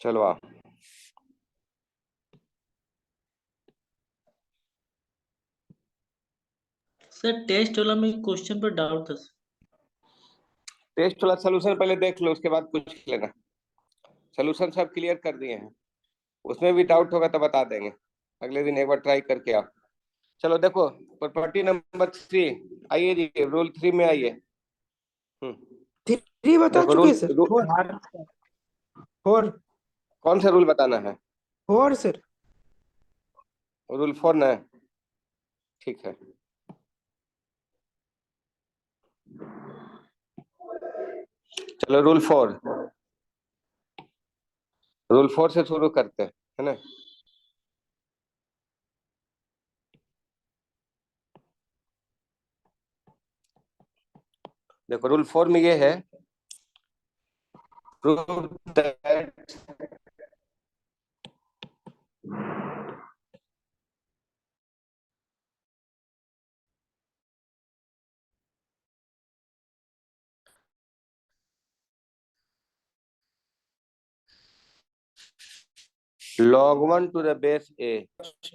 चलो आओ। Sir test वाला में क्वेश्चन पर डाउट था। टेस्ट वाला सोल्यूशन पहले देख लो, उसके बाद पूछ लेना। सोल्यूशन सब क्लियर कर दिए हैं, उसमें भी डाउट होगा तो बता देंगे। अगले दिन एक बार ट्राई करके आओ। चलो देखो, प्रॉपर्टी नंबर 3। आइए जी, रूल 3 में आइए। हम्म, थ्री बता देखो चुके रूल हैं सर। फोर। कौन सा रूल बताना है? Four sir. रूल 4 ना? ठीक है। चलो रूल 4, रूल 4 से शुरू करते हैं, है ना। देखो रूल 4 में ये है, prove that log 1 to the base a।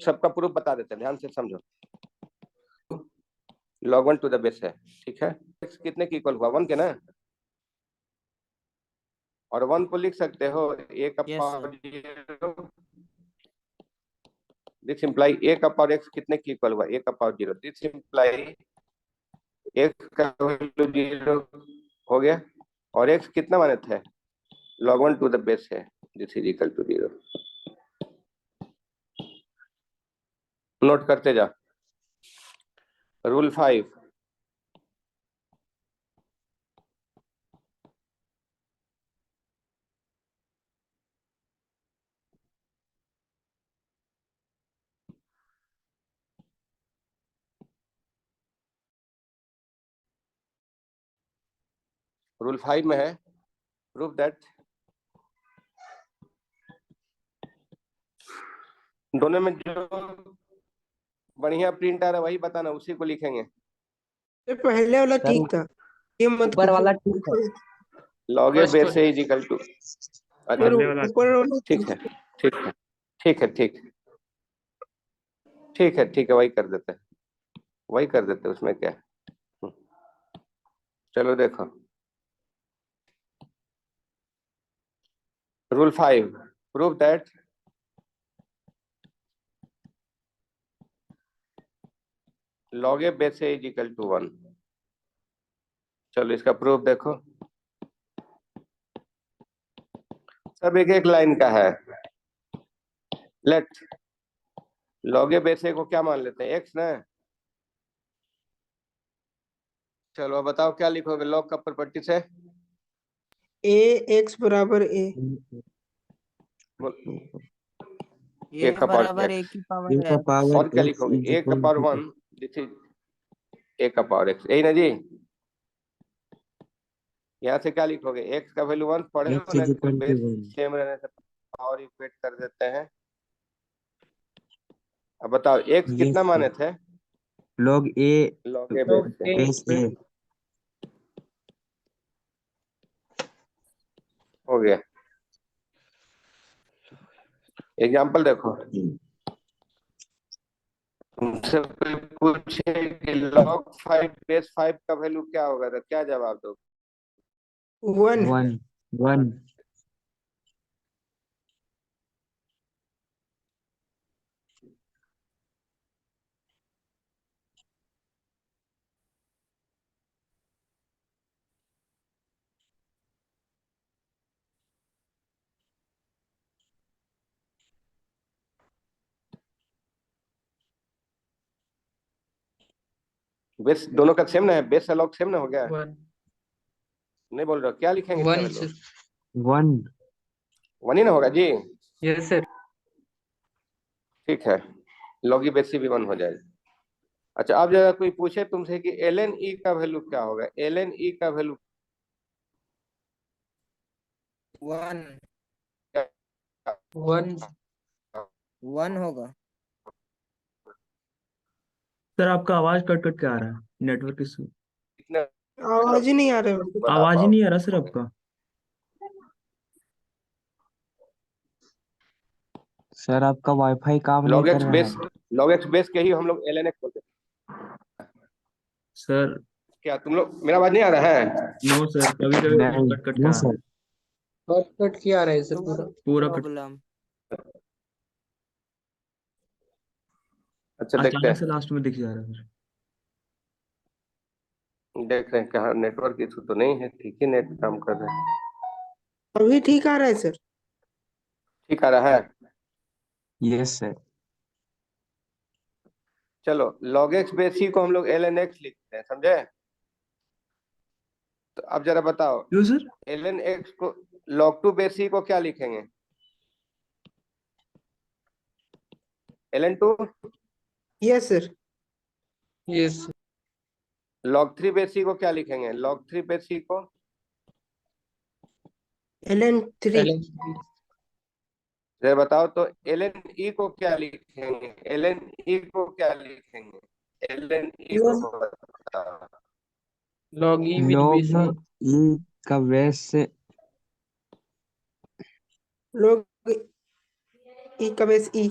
सबका प्रूफ बता देते हैं, ध्यान से समझो। log 1 to the base है, ठीक है। x कितने की इक्वल हुआ? 1 के ना। और 1 को लिख सकते हो a का पावर 0। दिस इंप्लाई a का पावर x कितने की इक्वल हुआ? a का पावर 0। दिस इंप्लाई x का वैल्यू 0 हो गया। और x कितना मानत है? log 1 टू द बेस है, this is equal to 0। Note करते जा। रूल 5, रूल 5 में है, प्रूव दैट दोनों में जो बढ़िया प्रिंट आ रहा है वही बताना, उसी को लिखेंगे। ये पहले वाला ठीक था, ये मत ऊपर वाला ठीक है। log a first base is equal to. अच्छा फिर ऊपर वाला ठीक है, ठीक है, ठीक है, ठीक है, ठीक है, ठीक है, वही कर देते हैं, वही कर देते हैं, उसमें क्या है। चलो देखो, rule 5, prove that log a base is equal to 1। चलो इसका प्रूफ देखो, सब एक एक लाइन का है। लेट log a बेस को क्या मान लेते हैं? x ना। चलो अब बताओ क्या लिखोगे log का प्रॉपर्टी से? ए एक्स बराबर ए। a का पावर बराबर x। एक की पावर और क्या लिखोगे? a का पावर 1, दिस इज a का पावर x, यही ना जी। यहाँ से क्या लिखोगे? x का वैल्यू 1 पढ़े हो ना, बेस सेम रहने से पावर इक्वेट कर देते हैं। अब बताओ x कितना माने थे? log a log a base से a हो गया। एग्जाम्पल देखो, तुमसे कोई पूछे कि log 5 बेस 5 का वैल्यू क्या होगा तो क्या जवाब दो? 1। 1 बेस दोनों का सेम ना है, बेस log सेम ना हो गया। 1 नहीं बोल रहा, क्या लिखेंगे इसका 1 वैल्यू? 1 1 ही ना होगा जी। Yes sir. ठीक है, लॉगी बेस भी 1 हो जाएगा। अच्छा, अब जरा कोई पूछे तुमसे कि ln e का वैल्यू क्या होगा? ln e का वैल्यू 1 1 1 होगा। सर आपका आवाज कट कट के आ रहा है, नेटवर्क इशू। कितना? आवाज ही नहीं आ रहा है। बता आवाज ही पाओ। नहीं आ रहा सर आपका। सर आपका वाईफाई काम नहीं लॉग कर एक्स रहा बेस, है। लॉग एक्स बेस के ही हम लोग एल एन एक्स बोलते हैं। सर क्या तुम लोग, मेरा आवाज नहीं आ रहा है? नो सर, कभी कभी नहीं, कट कट के नो आ रहा है। सर। कट कट क्या रहा है सर पूरा? पूरा कट। प्रॉब्लम। अच्छा देखते अचानक से हैं, लास्ट में दिख जा रहा है सर। देख रहे हैं कहाँ नेटवर्क इशू तो नहीं है, ठीक ही नेट काम कर रहे हैं। अभी ठीक आ रहा है सर? ठीक आ रहा है। Yes sir. चलो log x बेस ही को हम लोग एल एन एक्स लिखते हैं, समझे? तो अब जरा बताओ, क्यों सर? एल एन एक्स को log टू बेस ही को क्या लिखेंगे? L N two. Yes sir. Yes. log three base ही को क्या लिखेंगे? log थ्री बेस ही को LN3। जरा बताओ तो, एल एन ई को क्या लिखेंगे? एल एन ई को क्या लिखेंगे? एल एन ई को बताओ। लॉग ई विद लोग बेस ई। ई का बेस से लॉग ई का बेस ई।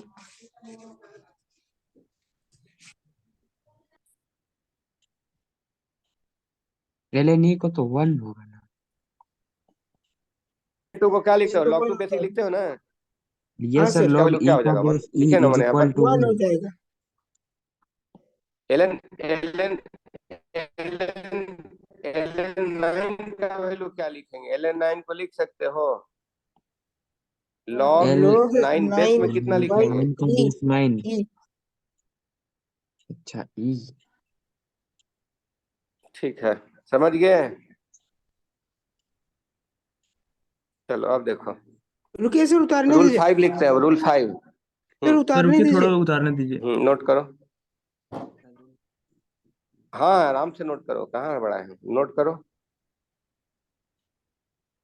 एल एन ई को तो 1 होगा ना। टू को क्या लिखते हो? log टू बेस ही लिखते हो ना? हाँ यस सर, सर। इसका लॉग वैल्यू क्या ई हो का जाएगा? वन बेस ई लिखे ना इज मैंने यहाँ इक्वल पर। टू 1 हो 1। जाएगा। L N L N L N L N nine का वैल्यू क्या लिखेंगे? एल एन नाइन को लिख सकते हो, log L log nine base 9 में कितना बाई लिखेंगे? 9 का ई। बेस 9। ई। अच्छा ई। ठीक है, समझ गए? चलो अब देखो, रुकिए सर, उतारने रूल दीजिए। फाइव लिखते हैं, रूल फाइव। सर सर उतारने रुकिए, थोड़ा दीजिए। उतारने दीजिए। नोट करो। हाँ आराम से नोट करो, कहाँ बड़ा है, नोट करो,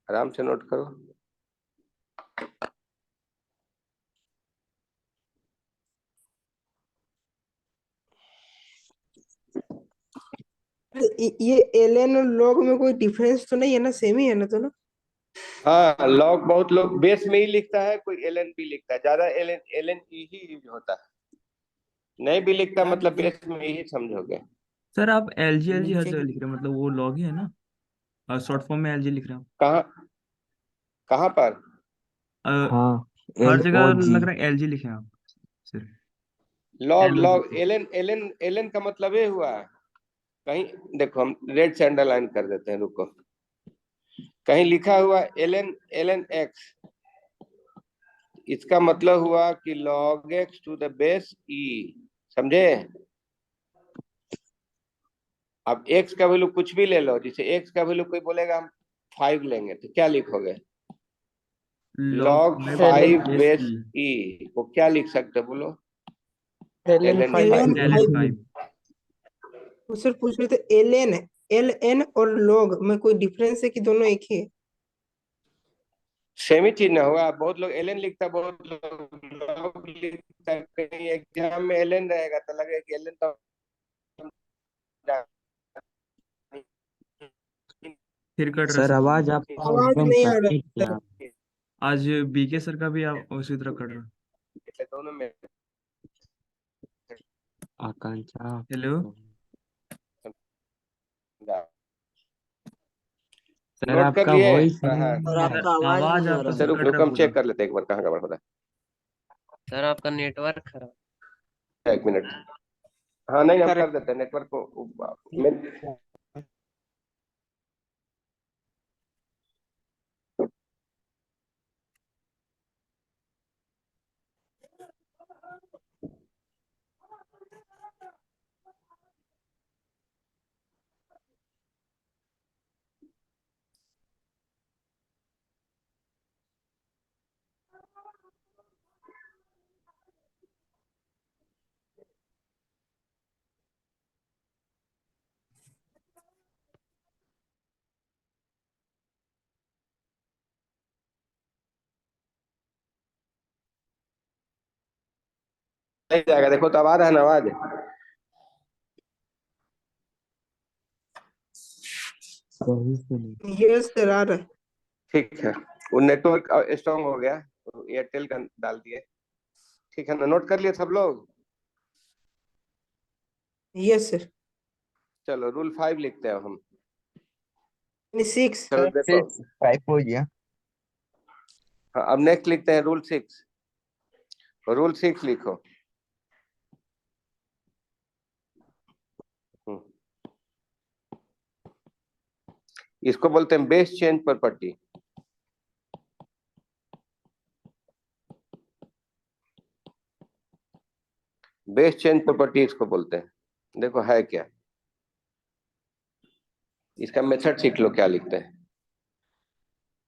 आराम से नोट करो। ये LN और लॉग में कोई डिफरेंस तो नहीं है ना? सेम ही है ना दोनों? हाँ लॉग बहुत लोग बेस में ही लिखता है, कोई एल एन पी लिखता है, ज्यादा एल एन ई ही यूज होता है। नहीं भी लिखता मतलब बेस में ही समझोगे। सर आप एल जी हर नीचे जगह की लिख रहे हैं, मतलब वो लॉग ही है ना, शॉर्ट फॉर्म में एल जी लिख रहे हैं कहाँ, कहाँ पर? आप। हाँ, हर एल जगह ओ जी। लग रहा है एल जी लिखे हैं आप सिर्फ। लॉग एल ओ जी। लॉग एल एन का मतलब ये हुआ, कहीं देखो हम रेड से अंडरलाइन कर देते हैं, रुको, कहीं लिखा हुआ एल एन एक्स, इसका मतलब हुआ कि log x to the base e, समझे? अब x का वैल्यू कुछ भी ले लो, जैसे x का वैल्यू कोई बोलेगा हम 5 लेंगे तो क्या लिखोगे? लॉग log 5 बेस बेस ई। ई को क्या लिख सकते हो बोलो? LN ln 5। 5। L N five. वो सर पूछ रहे थे LN और लॉग में कोई डिफरेंस है कि दोनों एक ही है? सेम ही चीज ना हुआ, बहुत लोग ln लिखता, बहुत लोग log लिखता, कहीं एग्जाम में ln रहेगा तो लगेगा कि ln तो फिर कट रहा सर सर। आवाज आपका आवाज एकदम नहीं आ कट रहा कट है। गया। आज बीके सर का भी आप उसी तरह कट रहा। दोनों में आकांक्षा। हेलो। सर नोट कर आपका लिए? वॉइस हाँ सर सर आपका आवाज आवाज नहीं आ आपका रहा अच्छा है। सर रुक कट रुक, रहा हम पूरा। चेक कर लेते हैं एक बार, कहाँ गड़बड़ हो रहा सर आपका नेटवर्क खराब। है, एक मिनट। हाँ नहीं, हम कर देते हैं नेटवर्क को नहीं जाएगा। देखो तो आवाज है ना, आवाज? सही से नहीं। ये सर आ रहा है। ठीक है, वो नेटवर्क स्ट्रांग हो गया तो एयरटेल का डाल दिए। ठीक है ना, नोट कर लिए सब लोग? Yes sir. चलो रूल 5 लिखते हैं हम। 6। चलो देखो, 5 हो गया। हाँ, अब नेक्स्ट लिखते हैं रूल 6। रूल 6 लिखो। इसको बोलते हैं base change property. Base change property इसको बोलते हैं। देखो है क्या, इसका मेथड सीख लो क्या लिखते हैं।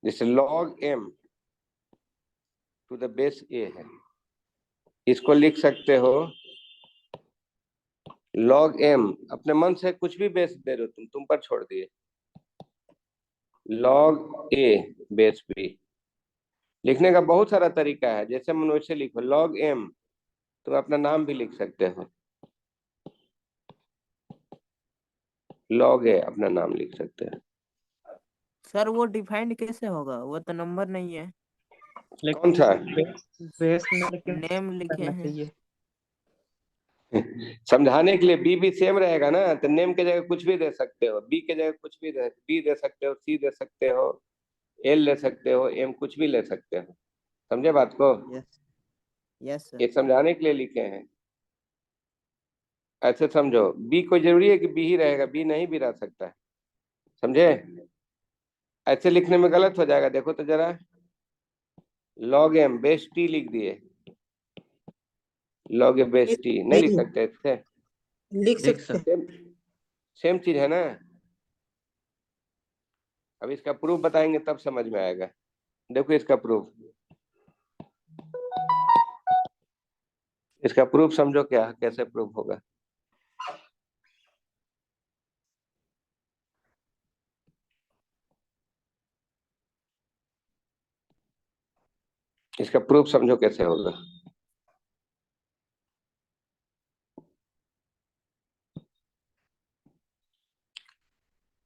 जैसे log m to the base a है, इसको लिख सकते हो log m, अपने मन से कुछ भी बेस दे दो, तुम पर छोड़ दिए, log a बेस b। लिखने का बहुत सारा तरीका है, जैसे मन वैसे लिखो। log m तुम अपना नाम भी लिख सकते हो, log a अपना नाम लिख सकते हैं। सर वो डिफाइंड कैसे होगा, वो तो नंबर नहीं है। कौन सा? बेस में लेकिन नेम लिखे करना हैं। चाहिए। समझाने के लिए बी भी सेम रहेगा ना, तो नेम के जगह कुछ भी दे सकते हो, बी के जगह कुछ भी दे, बी दे सकते हो, सी दे सकते हो, एल ले सकते हो, एम कुछ भी ले सकते हो। समझे बात को? Yes yes sir. ये समझाने के लिए लिखे हैं। ऐसे समझो, बी को जरूरी है कि बी ही रहेगा, बी नहीं भी रह सकता है। समझे? ऐसे लिखने में गलत हो जाएगा, देखो तो जरा। log m बेस टी लिख दिए, log a बेस टी नहीं लिख नहीं, सकते इससे? लिख लिख सकते हैं। सेम चीज है ना। अब इसका प्रूफ बताएंगे तब समझ में आएगा। देखो इसका प्रूफ, इसका प्रूफ समझो क्या, कैसे प्रूफ होगा। इसका प्रूफ समझो कैसे होगा।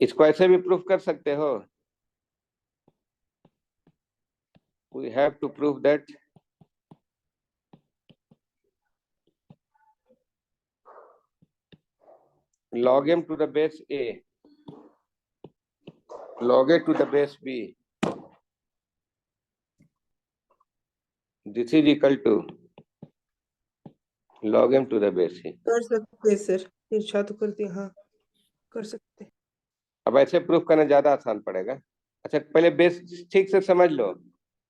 इसको ऐसे भी प्रूफ कर सकते हो। We have to prove that log m to the base a log a to the base b, this is equal to log m to the base c। कर सकते हैं सर, इरशाद तो कर दिया। हाँ कर सकते हैं। अब ऐसे प्रूफ करना ज्यादा आसान पड़ेगा। अच्छा पहले बेस ठीक से समझ लो।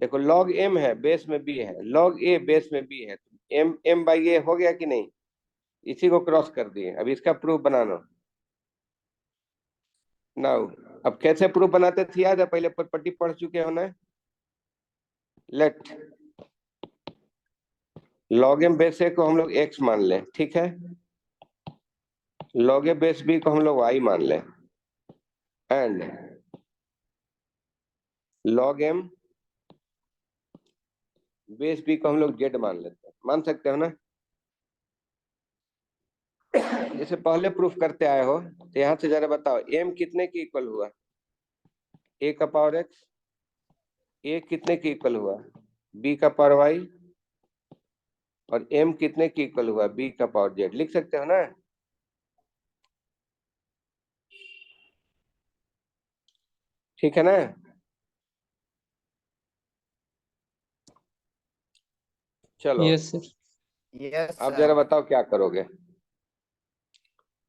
देखो log m है, बेस में b है, log a बेस में b है, m by a हो गया कि नहीं? इसी को क्रॉस कर दिए। अब इसका प्रूफ बनाना। नाउ अब कैसे प्रूफ बनाते थे याद है? पहले प्रॉपर्टी पढ़ चुके हो ना। Let log m base a को हम लोग x मान लें, ठीक है? log a बेस b को हम लोग y मान लें, and log m base b को हम लोग z मान लेते हैं। मान सकते हो ना? जैसे पहले प्रूफ करते आए हो, तो यहाँ से जरा बताओ m कितने के इक्वल हुआ? a का पावर x। a कितने के इक्वल हुआ? b का पावर y। और m कितने के इक्वल हुआ? b का पावर z। लिख सकते हो ना? ठीक है ना? चलो यस सर। यस अब जरा सर। बताओ क्या करोगे।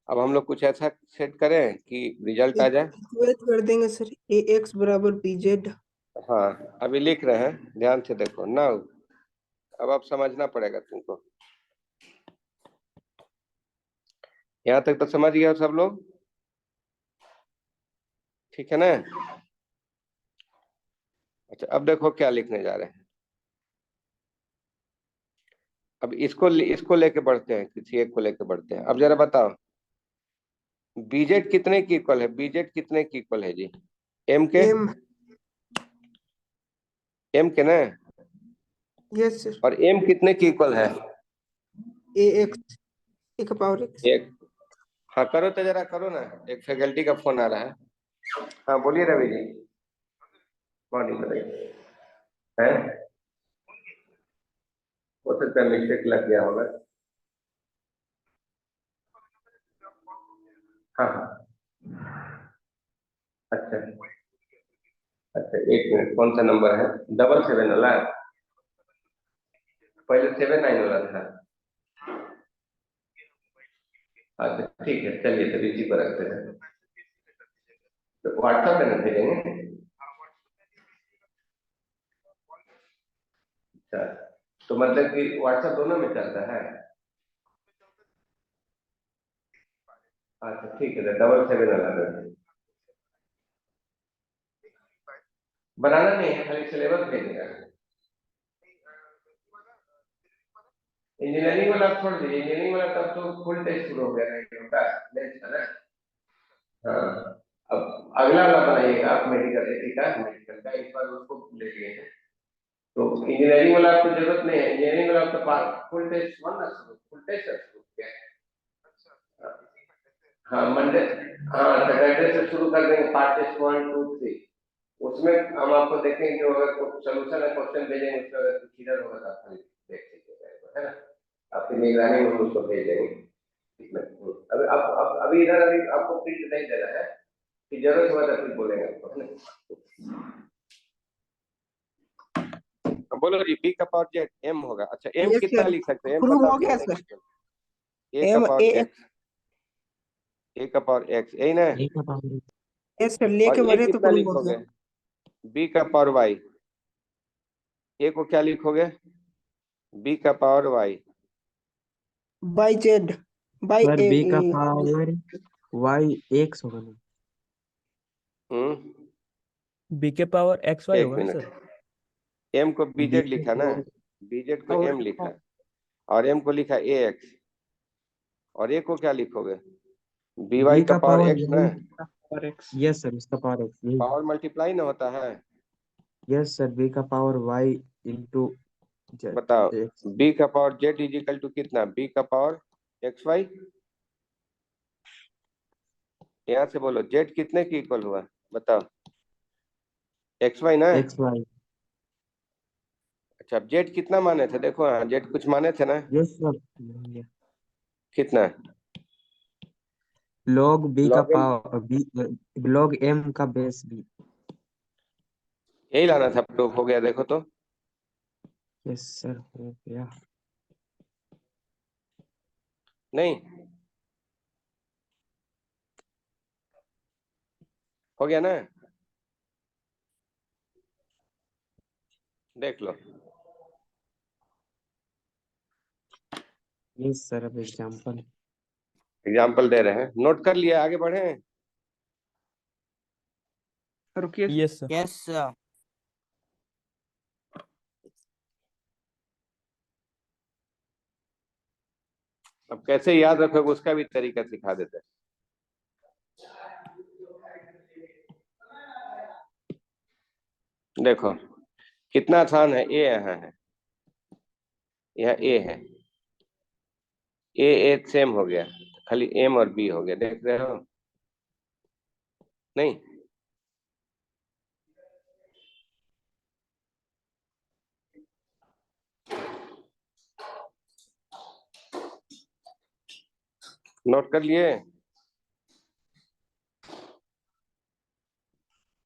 अब हम लोग कुछ ऐसा सेट करें कि रिजल्ट आ जाए। इक्वेट कर देंगे सर, ए एक्स बराबर बी जेड। हाँ अभी लिख रहे हैं, ध्यान से देखो ना। अब आप समझना पड़ेगा तुमको। यहाँ तक तो समझ गए हो सब लोग? ठीक है ना? अच्छा अब देखो क्या लिखने जा रहे हैं। अब इसको लेके बढ़ते हैं, किसी एक को लेके बढ़ते हैं। अब जरा बताओ बीजेड कितने की इक्वल है? बीजेड कितने की इक्वल है जी? एम के? एम। एम के ना? Yes sir. और एम कितने की इक्वल है? ए एक्स, ए का पावर एक्स। एक। हाँ करो तो जरा करो ना, एक फैकल्टी का फोन आ रहा है। हाँ बोलिए रवि जी। मॉर्निंग बताइए। है हो सकता है मिस्टेक लग गया होगा। हाँ हाँ, अच्छा अच्छा, एक मिनट, कौन सा नंबर है? 777 वाला? पहले 79 वाला था। अच्छा ठीक है, चलिए तब इसी पर रखते हैं। तो व्हाट्सएप पे न भेजेंगे? अच्छा, तो मतलब कि व्हाट्सएप दोनों में चलता है? अच्छा ठीक है, तो 777 वाला कर दें। बनाना नहीं है, खाली सिलेबस भेजेगा। इंजीनियरिंग वाला आप छोड़ दीजिए, इंजीनियरिंग वाला तब तो फुल टेस्ट शुरू हो गया रहेगा का नेक्स्ट है ना। हाँ, अब अगला वाला बनाइएगा आप, मेडिकल एथिका मेडिकल का, इस बार उसको ले लिए हैं। तो इंजीनियरिंग वाला आपको जरूरत नहीं है, इंजीनियरिंग वाला आपका पास फुल टेस्ट वन ना शुरू, फुल टेस्ट शुरू किया है। हाँ मंडे, हाँ सैटरडे से शुरू कर देंगे, पार्ट टेस्ट 1 2 3। उसमें हम आपको देखेंगे जो अगर सोल्यूशन है क्वेश्चन भेजेंगे, उसमें अगर कुछ इधर होगा तो आप खाली देख लीजिएगा, है ना। आपकी निगरानी में हम उसको भेज देंगे। अभी अब अभी इधर अभी आपको प्रिंट नहीं देना है, कि जरूरत हुआ तो फिर बोलेंगे आपको, है ना। बोलो जी, बी का पावर जेड एम होगा। अच्छा एम Yes, कितना sir. लिख सकते हैं? एम प्रूव पता हो भी गया होगा सर। ए का एम पावर ए एक्स, ए का पावर एक्स, यही ना। एक पावर यस सर, और लेके ए बढ़े तो कितना प्रूव हो लिखोगे? गया। बी का पावर वाई, ए को क्या लिखोगे? बी का power Y by Z, by sir A, B का पावर वाई एक्स होगा ना। बी के पावर एक्स वाई एक होगा ना मिनट, सर? एम को बी बीजेड के लिखा ना, पावर बीजेड को एम लिखा, और एम को लिखा ए एक्स, और ए को क्या लिखोगे? बी वाई बी का का पावर पावर एक्स ना। यस सर, इसका पावर एक्स यही। पावर मल्टीप्लाई ना होता है। यस सर, बी का पावर वाई इंटू जेड बताओ, एक्स। बी का power Z is equal to कितना? बी का पावर एक्स वाई। यहाँ से बोलो जेड कितने की इक्वल हुआ, बताओ। एक्स वाई ना। X Y. अच्छा, अब जेड कितना माने थे? देखो हाँ, जेड कुछ माने थे ना। यस सर, कितना? लॉग बी का log M, power B, log M का बेस बी। यही लाना था, प्रूफ हो गया, देखो तो। यस सर, हो गया। नहीं हो गया ना, देख लो। यस सर, अब एग्जांपल। एग्जाम्पल दे रहे हैं, नोट कर लिया, आगे बढ़े। रुकिए यस सर। Yes sir. अब कैसे याद रखोगे उसका भी तरीका सिखा देते हैं। देखो कितना आसान है, ए यहाँ है, यहाँ ए है, ए ए सेम हो गया, खाली एम और बी हो गया, देख रहे हो? नहीं, नोट कर लिए?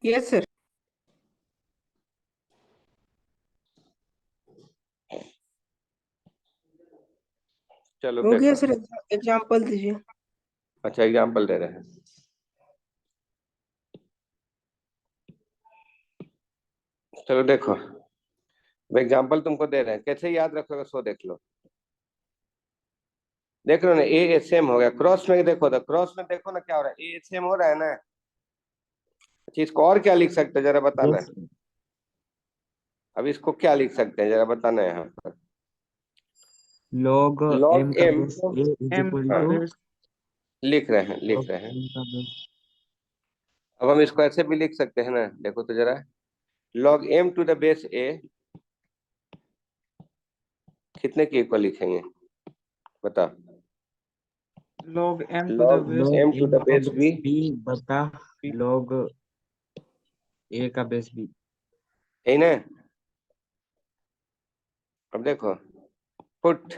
Yes sir. चलो हो गया देखो। सर, एग्जांपल दीजिए। अच्छा एग्जाम्पल दे रहे हैं, चलो देखो। एग्जाम्पल तुमको दे रहे हैं, कैसे याद रखोगे सो देख लो। देख लो ना, ए ए सेम हो गया, क्रॉस में देखो, तो क्रॉस में देखो ना क्या हो रहा है, ए सेम हो रहा है ना। अच्छा, इसको और क्या लिख सकते हैं जरा बताना है। यस, अब इसको क्या लिख सकते हैं जरा बताना है यहाँ पर। लॉग एम लॉग का M, base A is M equal का टू बेस। लिख रहे हैं, लिख लॉग रहे हैं। एम का बेस। अब हम इसको ऐसे भी लिख सकते हैं ना, देखो तो जरा, log M to the base A कितने के इक्वल लिखेंगे, बताओ। Log M to the log base. M log to M the का बेस बेस बी, बी बटा लॉग ए का बेस बी। यही ना। अब देखो, put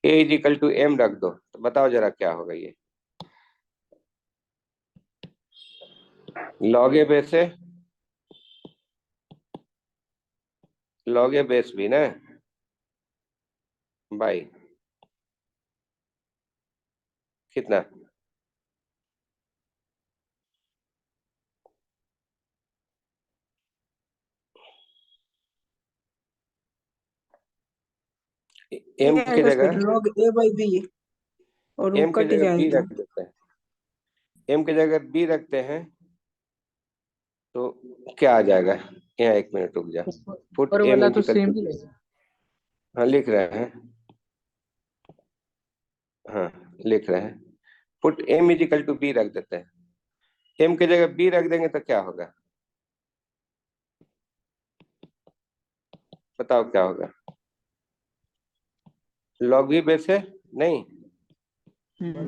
A is equal to M रख दो, तो बताओ जरा क्या होगा ये। लॉग ए बेस है, लॉग ए बेस भी ना, बाई कितना, एम ये की आएगा सर जगह log a by b और वो एम की कट जगह बी जाएगा। रख देते हैं, एम की जगह बी रखते हैं तो क्या आ जाएगा। यहाँ एक मिनट रुक जा, पुट ऊपर एम वाला इज तो इक्वल सेम टू, ही रहेगा। हाँ लिख रहे हैं, हाँ लिख रहे हैं, put M is equal to B रख देते हैं। एम की जगह बी रख देंगे तो क्या होगा, बताओ क्या होगा। लॉग भी बेस है नहीं,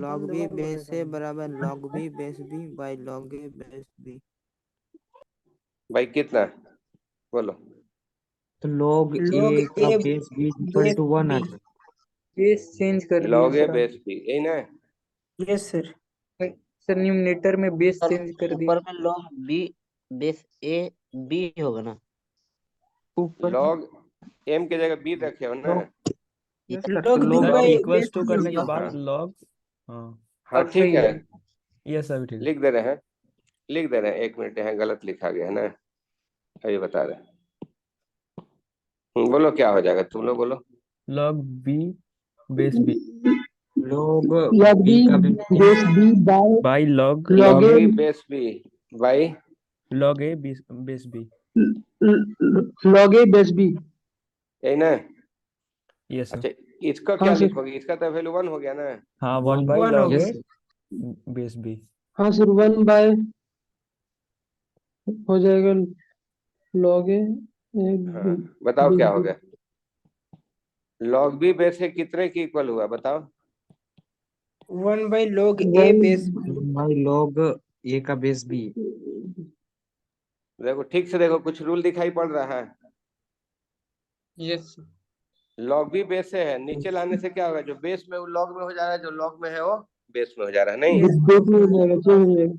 log b बेस a बराबर log b base b by log a base b। भाई कितना, बोलो। तो log log a का a base b equal base to 1 आ b। जाएगा। बेस चेंज कर दिया log A sir base B, यही ना। Yes sir. सर न्यूमरेटर में बेस सर चेंज कर दिया। ऊपर में log b base A B होगा ना। ऊपर लॉग एम की जगह बी रखे हो ना, yes sir log b log by equals base to b करने हो के गया। बाद लॉग, हाँ हाँ अब ठीक सही है, है। ये सब ठीक है। लिख दे रहे हैं, लिख दे रहे हैं, एक मिनट, यहाँ गलत लिखा गया है ना, अभी बता रहे हैं। बोलो क्या हो जाएगा, तुम लोग बोलो। Log B base B log log b b का base base b by by log log log a B base B by, log A base B. log a base b। यही ना। ये सब, अच्छा इसका हाँ क्या सर, लिखोगे, इसका तो वैल्यू 1 हो गया ना। हाँ 1 बाई 1 लॉग होगा। ए यस बेस बी। हाँ सर 1 by हो जाएगा log a हाँ बताओ क्या base हो b। गया। लॉग बी बेस है कितने की इक्वल हुआ बताओ। 1 by log a 1 base b। भाई log a का बेस b। देखो ठीक से देखो, कुछ रूल दिखाई पड़ रहा है। यस लॉग भी बेस से है, नीचे लाने से क्या होगा, जो बेस में वो लॉग में हो जा रहा है, जो लॉग में है वो बेस में हो जा रहा है, नहीं। base में हो जाएगा, चेंज हो जाएगा।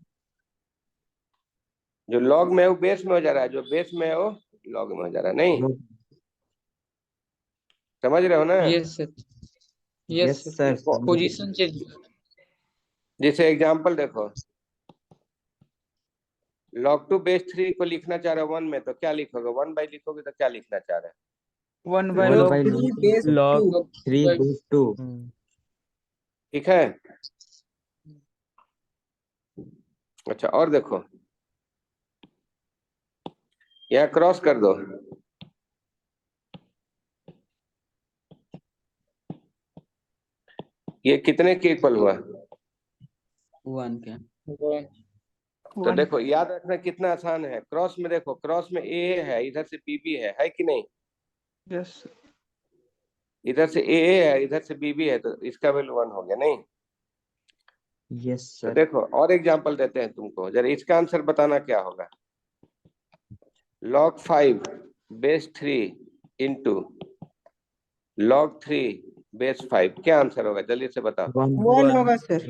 जो लॉग में है वो बेस में हो जा रहा है, जो बेस में है वो लॉग में हो जा रहा है, नहीं। समझ रहे हो ना। Yes sir yes yes sir sir. Position change. जैसे एग्जांपल देखो, log 2 बेस 3 को लिखना चाह रहे हो 1 में, तो क्या लिखोगे, 1 बाई लिखोगे तो क्या लिखना चाह रहे हैं। 1 by one log by 3 base log 2। 3 base 2। ठीक है। अच्छा और देखो, यहाँ क्रॉस कर दो, ये कितने के इक्वल हुआ। 1 के। तो देखो याद रखना कितना आसान है, क्रॉस में देखो, क्रॉस में ए है, इधर से बीबी है कि नहीं, यस इधर से ए है, इधर से बीबी है, तो इसका वैल्यू 1 हो गया, नहीं। यस तो सर। देखो और एग्जांपल देते हैं तुमको, जरा इसका आंसर बताना क्या होगा। log 5 base 3 into log 3 base 5, क्या आंसर होगा जल्दी से बताओ। 1 होगा सर।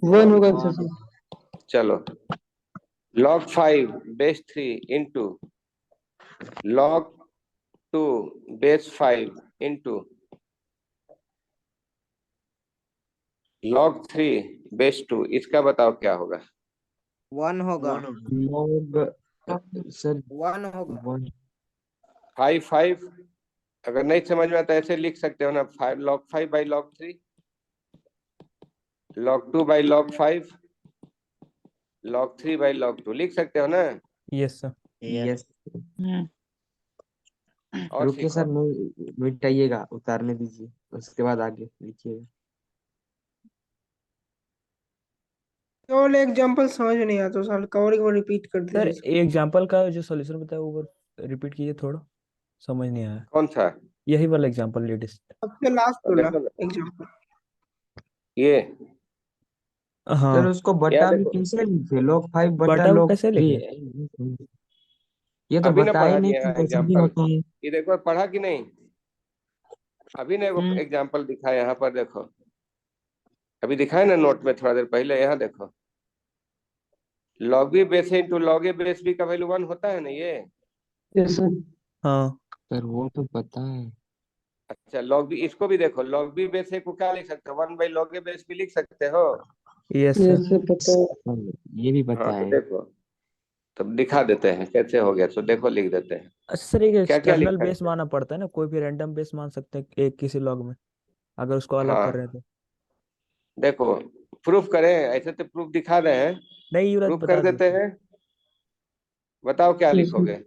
1 होगा सर। चलो log 5 base 3 into log 2 base 5 into log 3 base 2, इसका बताओ क्या होगा। 1 होगा। log सर 1 होगा। 1। 5 अगर नहीं समझ में आता ऐसे लिख सकते हो ना, 5 log 5 by log 3, log 2 by log 5, log 3 by log 2 लिख सकते हो ना। Yes sir. यस और रुकिए सीखो। सर, मिटाइएगा, उतारने दीजिए, उसके बाद आगे लिखिएगा। केवल एग्जांपल समझ नहीं आता सर, कवर एक बार रिपीट कर सर दीजिए। एग्जांपल का जो सॉल्यूशन बताया वो रिपीट कीजिए थोड़ा, समझ नहीं आया। कौन सा, यही वाला एग्जांपल लेटेस्ट। सबसे लास्ट वाला देखो ना, एग्जांपल। ये सर हाँ उसको यहाँ बटा भी देखो, कैसे लिखे, log 5 बटा बटा को log कैसे 3। लिखे। ये तो अभी ना बताए पढ़ा नहीं दिया कि है वैसे भी एग्जाम्पल, होता है। ये देखो पढ़ा कि नहीं। अभी ना एगो एग्जाम्पल दिखा यहाँ पर देखो, अभी दिखाए ना नोट में थोड़ा देर पहले, यहाँ देखो log B base into log A base B का वैल्यू 1 होता है ना ये। Yes sir. हाँ सर वो तो पता है। अच्छा लॉग बी, इसको भी देखो, लॉग बी बेस ए को क्या लिख सकते हो, 1/log ए बेस बी लिख सकते हो। Yes yes sir. सर पता है। सर ये भी हाँ पता तो है। देखो, तब दिखा देते हैं कैसे हो गया, तो देखो लिख देते हैं अच्छा सर, एक क्या क्या एक्सटर्नल लिखा बेस है। मानना पड़ता है ना, कोई भी रैंडम बेस मान सकते हैं एक किसी लॉग में, अगर उसको अलग कर रहे हाँ हैं तो। देखो, प्रूफ करें, ऐसे तो प्रूफ दिखा रहे हैं, नहीं युवराज प्रूफ कर बता दो। देते हैं। बताओ क्या यस सर। लिखोगे।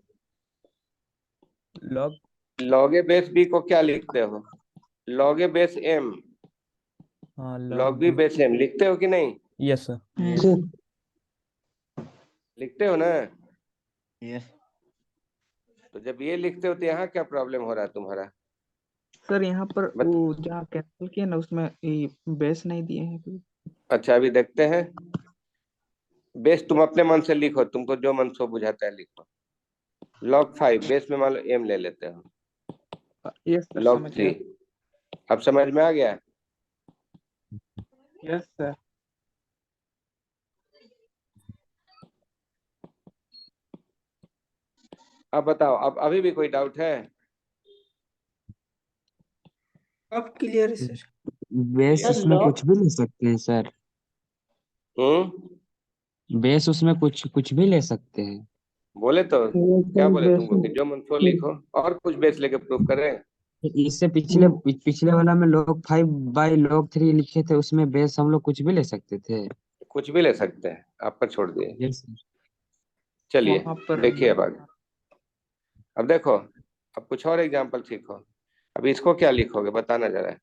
Log. Log A base B को क्या लिखते हो, लॉग ए बेस एम, हाँ log log B B. Base M लिखते हो कि नहीं, यस सर। सर लिखते हो ना। यस तो जब ये लिखते हो तो यहाँ क्या प्रॉब्लम हो रहा है तुम्हारा। सर यहाँ पर बत... वो जहाँ कैंसिल किया ना उसमें बेस नहीं दिए हैं कोई। अच्छा अभी देखते हैं, बेस तुम अपने मन से लिखो, तुमको जो मन सो बुझाता है लिखो। लॉग 5 बेस में मान लो एम ले लेते हो, यस सर लॉग समझ 3, गया। अब समझ में आ गया। Yes sir. अब बताओ, अब अभी भी कोई डाउट है। अब क्लियर है सर। बेस सर उसमें लॉग कुछ भी ले सकते हैं सर। बेस उसमें कुछ भी ले सकते हैं। बोले तो, क्या बोले बेस तुमको कि जो मन सो लिखो, और कुछ बेस लेके प्रूफ करें। इससे पिछले वाला में log 5 बाई log 3 लिखे थे, उसमें बेस हम लोग कुछ भी ले सकते थे। कुछ भी ले सकते हैं, आप पर छोड़ दिए। Yes sir. चलिए वहाँ पर देखिए अब आगे। अब देखो, अब कुछ और एग्जांपल सीखो। अब इसको क्या लिखोगे बताना जरा।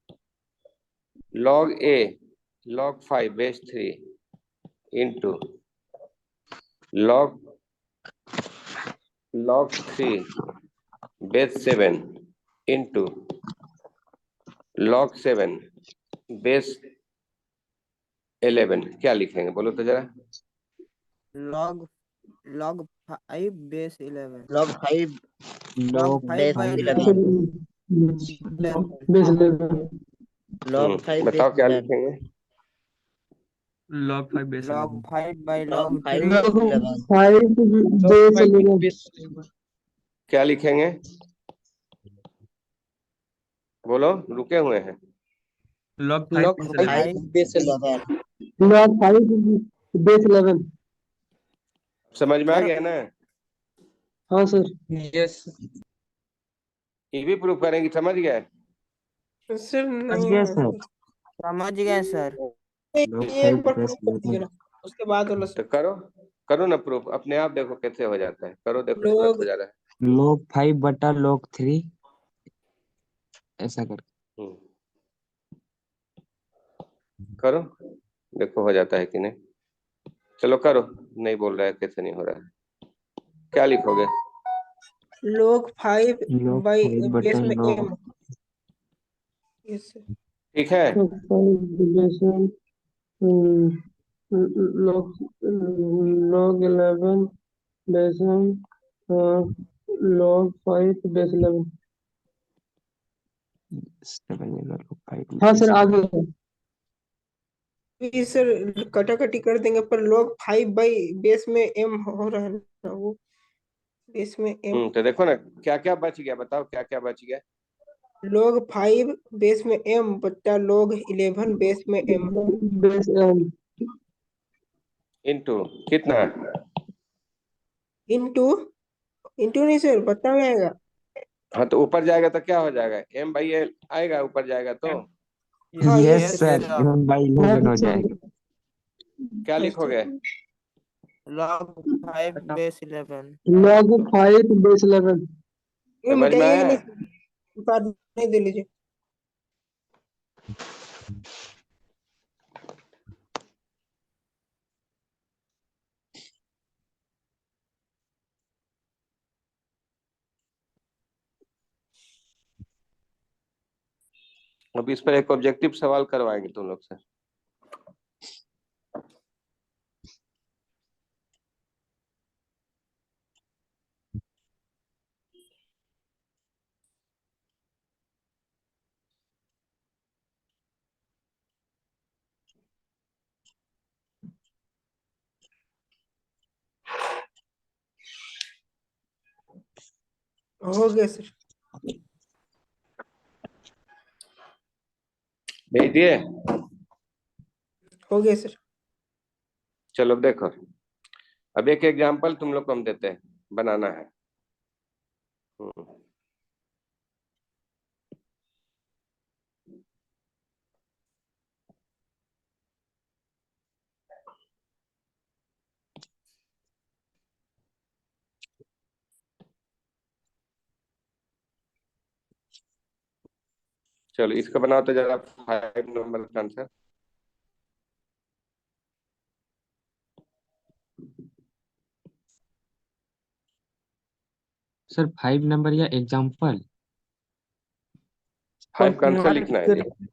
Log A log 5 base 3 into log log 3 base 7 into log 7 base 11, क्या लिखेंगे बोलो तो जरा। Log log 5 base 11 log 5 log log 5 base by 11 sir base 11। log 5 base बताओ क्या 11 लिखेंगे। Log 5 base log 11। 5 by log log 5 3 base log 11 5 base 11। क्या लिखेंगे बोलो, रुके हुए हैं। Log 5 log base 11। 5 5 base 11 log 5 base 11। समझ में आ सर गया ना। हाँ सर। यस ये भी प्रूफ करेंगे, समझ गए। सर समझ नहीं गए है सर। सर। समझ गए सर। log ये 5 एक बार बेस प्रूफ कर 11। दीजिए ना, उसके बाद वाला तो सर। करो, करो ना प्रूफ अपने आप, देखो कैसे हो जाता है, करो देखो तुरंत लोग हो जा रहा है। log 5 बटा log 3 ऐसा करके। हम्म, करो देखो हो जाता है कि नहीं। चलो करो, नहीं बोल रहा है कैसे नहीं हो रहा है, क्या लिखोगे। लोग 5 log बाई 5 बेस बटा में log एम। Yes sir. ठीक है। Log 5 base log log 11 base log 5 base 11। 7 log 5 हाँ बेस सर आ 11। गया। ये सर कटाकटी कर देंगे, पर लोग 5 बाई बेस में एम हो रहा है ना, वो बेस में एम। तो देखो ना क्या क्या बच गया, बताओ क्या क्या बच गया। लोग 5 बेस में एम बट्टा लोग 11 बेस में एम बेस एम इनटू कितना। इंटू, इंटू नहीं सर, बट्टा में आएगा। हाँ तो ऊपर जाएगा तो क्या हो जाएगा, एम बाई एल आएगा ऊपर जाएगा तो। हाँ yes yes yes sir. Sir, sir 1 by 11 हो जाएगा। क्या हाँ लिखोगे। Sir. Log 5 base 11 log 5 base 11। ये समझ में मिटाइएगा आया। नहीं, उतार नहीं दे लीजिए। अब इस पर एक ऑब्जेक्टिव सवाल करवाएंगे तुम लोग से। हो गया सर। भेज दिए? हो गया सर। चलो देखो, अब एक एग्जाम्पल तुम लोग को हम देते हैं, बनाना है। हम्म, चलो इसका बनाओ तो जरा 5 नंबर का आंसर। सर 5 नंबर या एग्जाम्पल? 5 का आंसर मार्क लिखना है जी, कर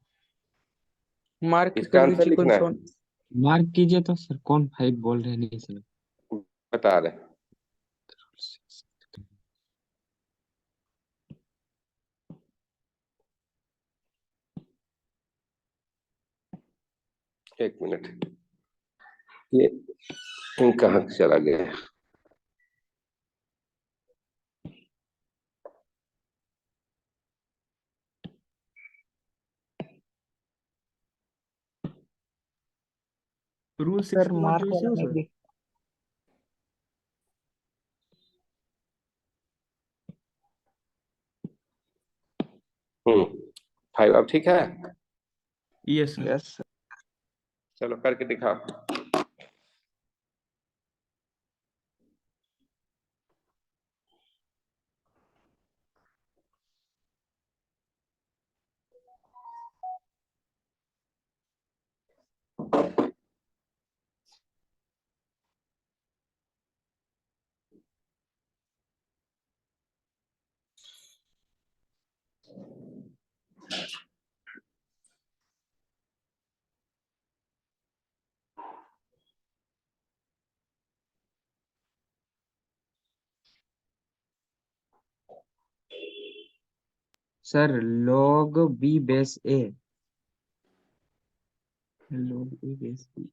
मार्क इसका कर आंसर दीजिए लिखना है, कौन मार्क कीजिए तो सर, कौन 5 बोल रहे हैं? नहीं सर। बता रहे। एक मिनट, ये कहाँ चला गया है? रूल सर 61 मार्क जो इसे हो करने सर। की। हम्म 5 अब ठीक है? Yes sir. Yes sir. चलो करके दिखाओ। Sir log b base a, log a base b।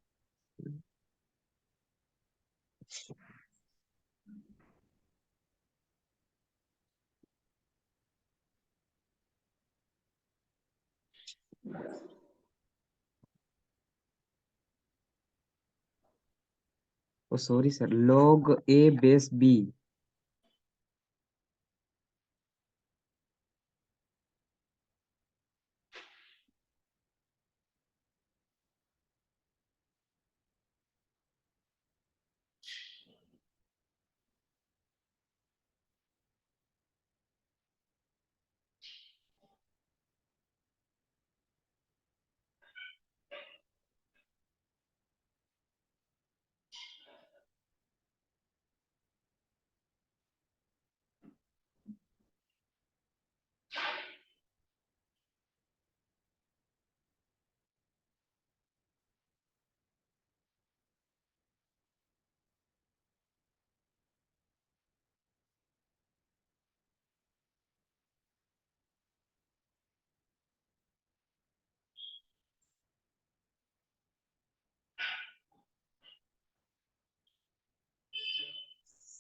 Oh sorry sir, log a base b।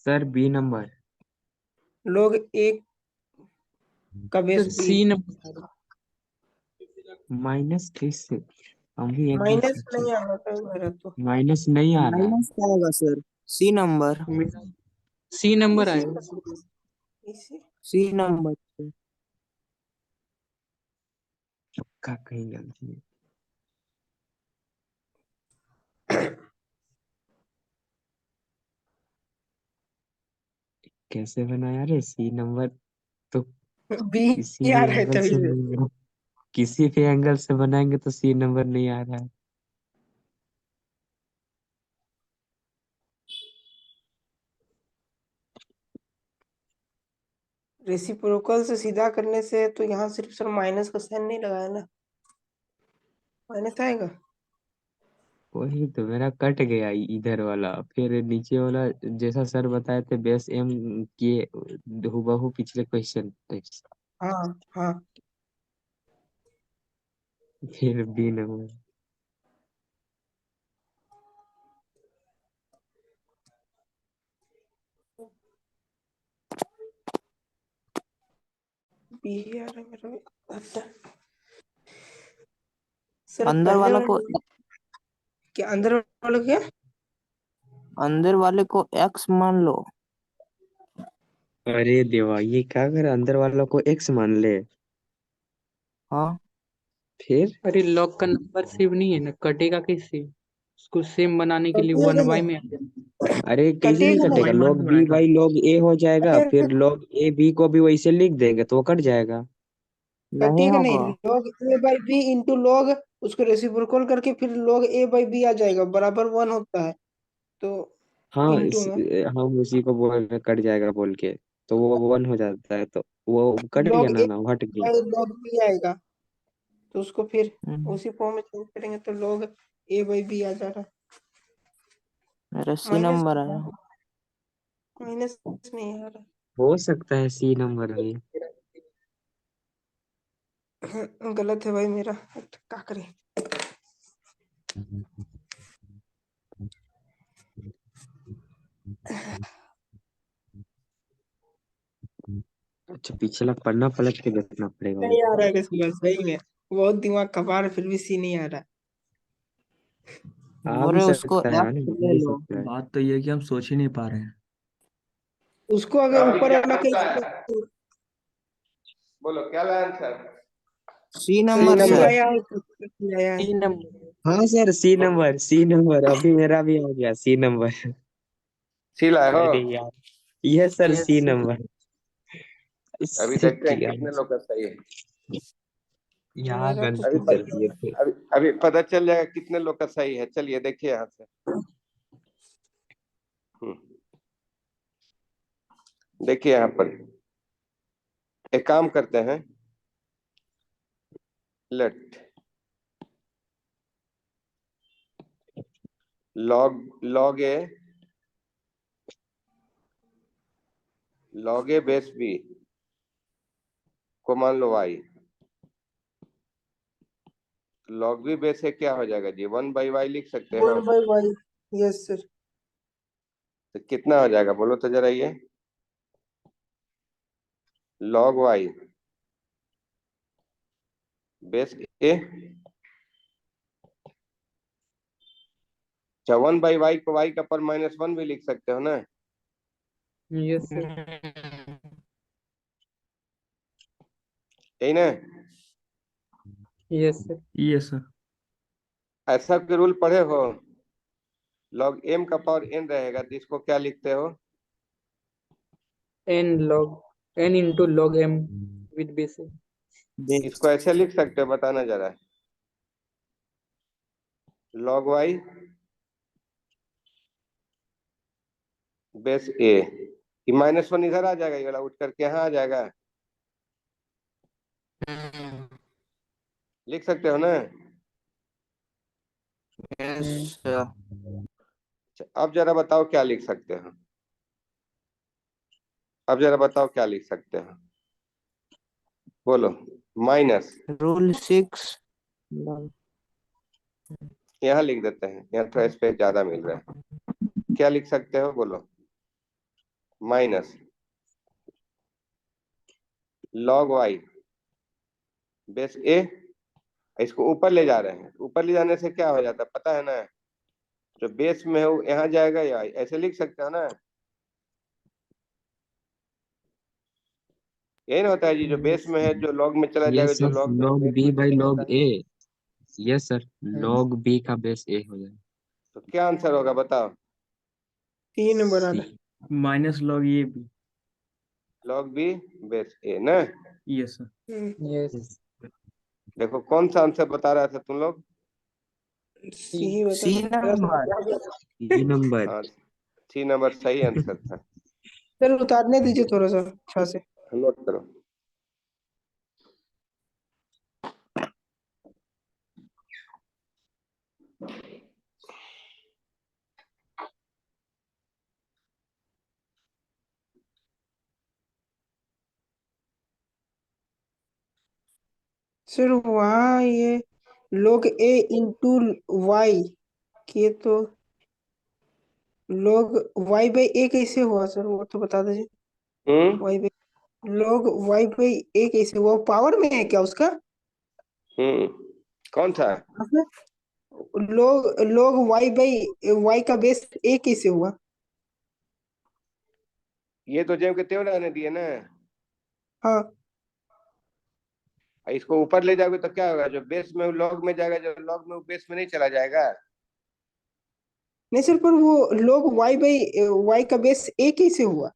Sir b number. Log एक का base sir B. C number. Minus कैसे? हम भी एक बार माइनस सोचे, नहीं आ रहा था मेरा तो। माइनस नहीं आ रहा है। माइनस का आएगा sir, C number. C number इसी आएगा। इसी सी नंबर। का कहीं गलती है। कैसे बनाया रे सी नंबर? तो किसी बी आ भी रहा है एंगल तभी से से। नहीं बना- किसी भी एंगल से बनाएंगे तो सी नंबर नहीं आ रहा है। रेसिप्रोकल से सीधा करने से तो यहाँ सिर्फ सर माइनस का साइन नहीं लगाया ना, माइनस आएगा। वही तो मेरा कट गया इधर वाला, फिर नीचे वाला जैसा सर बताए थे बेस एम के हूबहू पिछले क्वेश्चन, हाँ हाँ। फिर बी नंबर। बी ही आ रहा है मेरा भी। अच्छा सर अंदर पहले वाला को वाले क्या अंदर वाले क्या अंदर वाले को एक्स मान लो। अरे देवा, ये क्या कर अंदर वालों को एक्स मान ले? हाँ फिर अरे लॉग का नंबर सेव नहीं है ना, कटेगा कैसे? उसको सेम बनाने के लिए कटेगा 1y नहीं में आ जाए। अरे कैसे नहीं कटेगा नहीं कटेगा? y मान लॉग के बी बनाएगा। बाई लॉग ए हो जाएगा, अरे फिर लॉग ए बी को भी वैसे लिख देंगे तो वो कट जाएगा। नहीं कटेगा नहीं होगा। log a by b into log उसको रेसिप्रोकल करके फिर log a by b आ जाएगा बराबर 1 होता है तो हाँ इंटू में हम उसी को बोल रहे कट जाएगा बोल के, तो वो वन हो जाता है, तो वो कट गया log ना a ना, वो हट गया। by log b आएगा तो उसको फिर हम्म, उसी फॉर्म में चेंज करेंगे तो log a by b आ जा रहा है मेरा सी माइनस नंबर आया। माइनस नहीं आ रहा हो सकता है सी नंबर भी। गलत है भाई मेरा क्या करें अच्छा, पिछला पन्ना पलट के देखना पड़ेगा नहीं आ हमको। रहा है इसमें सही में बहुत दिमाग खपा रहा है, फिर भी सी नहीं आ रहा आ भी बोले उसको सकता है ना, एक्स आ ले भी लो। सकता है। बात तो ये है कि हम सोच ही नहीं पा रहे हैं। उसको अगर अभी ऊपर क्या वाला पूछा कैसे है? बोलो क्या लाया आंसर? सी सर नंबर सी सर। आया है सी आया है 3 नंबर। हाँ सर, सी नंबर अभी मेरा भी आ गया, सी नंबर। सी लाए हो? अरे यार, ये सर सी यस सर। नंबर। अभी शिट देखते हैं यार, कितने लोग का सही है। यहाँ मेरा तो अभी गलती कर पत, दिए थे। अभी पता चल जाएगा कितने लोग का सही है। चलिए देखिए यहाँ से। हम्म, देखिए यहाँ पर एक काम करते हैं। Late log A base B को मान लो वाई। लॉग बी बेस ए क्या हो जाएगा जी? 1/y लिख सकते हैं। 1/y यस सर तो कितना हो जाएगा बोलो तो जरा ये। लॉग वाई बेस ए। 1/y को y का पर -1 भी लिख सकते हो ना। Yes sir. यही ना? Yes sir. ये सर ऐसा के रूल पढ़े हो? लॉग m का पावर n रहेगा तो इसको क्या लिखते हो? n into log m with base है। इसको ऐसे लिख सकते हो, बताना जरा। Log y base a। ये -1 इधर आ जाएगा, ये वाला उठ करके यहाँ आ जाएगा। लिख सकते हो ना? यस हम्म। सर। अच्छा, अब जरा बताओ क्या लिख सकते हो? अब जरा बताओ क्या लिख सकते हो? बोलो। Minus rule 6। यहाँ लिख देते हैं, यहाँ थोड़ा स्पेस ज्यादा मिल रहा है। क्या लिख सकते हो बोलो? माइनस लॉग वाई बेस ए। इसको ऊपर ले जा रहे हैं, ऊपर ले जाने से क्या हो जाता है पता है ना? जो बेस में है वो यहाँ जाएगा, या ऐसे लिख सकते हो ना? यही ना होता है जी, जो बेस में है जो लॉग में चला ये जाएगा, जो सर लॉग में लॉग बेस बी में बाई चला लॉग जाता है। ए। यस सर, लॉग बी का बेस ए हो जाएगा। तो क्या आंसर होगा बताओ? 3 नंबर आ सी। रहा है माइनस लॉग ये भी। लॉग बी बेस ए ना। ये सर यस। देखो कौन सा आंसर बता रहा था तुम लोग? सी ही बता सी मेरा नंबर। C number. हाँ, सी नंबर सही आंसर था। सर उतारने दीजिए थोड़ा सा अच्छा से नोट करो। सर वहाँ ये log a इंटू वाई किए तो log y by a कैसे हुआ सर वो तो बता दीजिए हम्म। y by log y by a कैसे, वो पावर में है क्या उसका? कौन सा? log y by y का बेस a कैसे हुआ? ये तो जेम के त्यों रहने दिए ना। हाँ इसको ऊपर ले जाओगे तो क्या होगा, जो बेस में लॉग में जाएगा, जो लॉग में बेस में नहीं चला जाएगा। नहीं सर, पर वो log y by y का बेस a कैसे हुआ?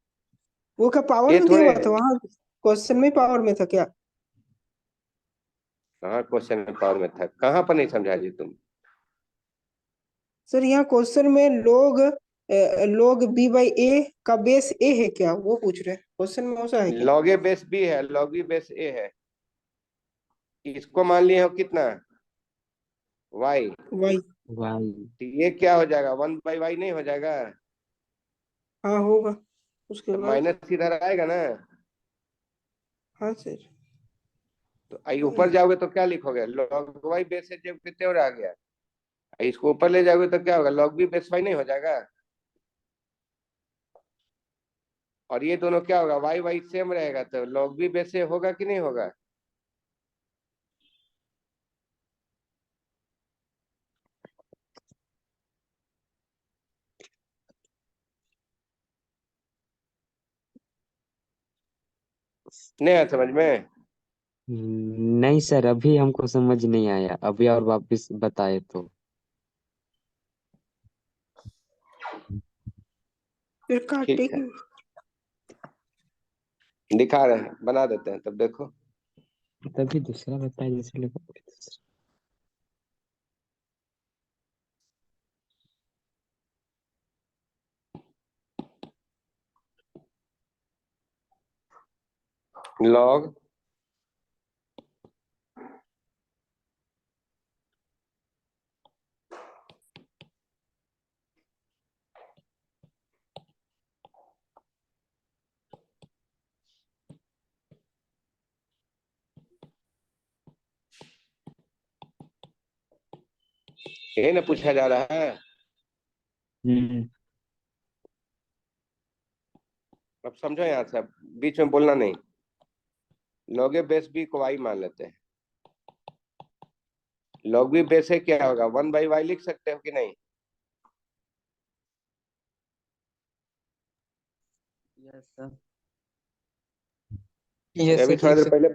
वो क्या पावर ये में दिया थोड़े, हुआ था वहां? क्वेश्चन में पावर में था क्या? कहाँ क्वेश्चन में पावर में था, कहाँ पर नहीं समझा जी तुम? सर यहाँ क्वेश्चन में log b by a का बेस a है क्या, वो पूछ रहे हैं। क्वेश्चन में ऐसा है क्या? लॉग ए बेस बी है, लॉग बी बेस ए है। इसको मान लिए हो कितना, y। y। वाई। तो ये क्या हो जाएगा, 1/y नहीं हो जाएगा? हाँ होगा उसके तो बाद। माइनस इधर आएगा ना। हाँ सर। तो आई ऊपर जाओगे तो क्या लिखोगे, लॉग वाई बेस है जब कितने और आ गया। इसको ऊपर ले जाओगे तो क्या होगा, लॉग बी बेस वाई नहीं हो जाएगा। और ये दोनों क्या होगा, वाई वाई सेम रहेगा, तो लॉग बी बेस ए होगा कि नहीं होगा? नहीं आया समझ में? नहीं सर, अभी हमको समझ नहीं आया, अभी और वापस बताए तो। फिर ठीक काटेंगे। है, दिखा रहे हैं, बना देते हैं तब देखो। तभी दूसरा बताए जैसे लगा। लॉग ये ना पूछा जा रहा है। हम्म। अब समझो यहाँ से, अब बीच में बोलना नहीं। लॉग ए बेस बी को वाई मान लेते हैं। लॉग बी बेस है क्या होगा, 1/y लिख सकते हो कि नहीं? Yes sir. यस अभी सर, थोड़ा लिख देर सकते। पहले,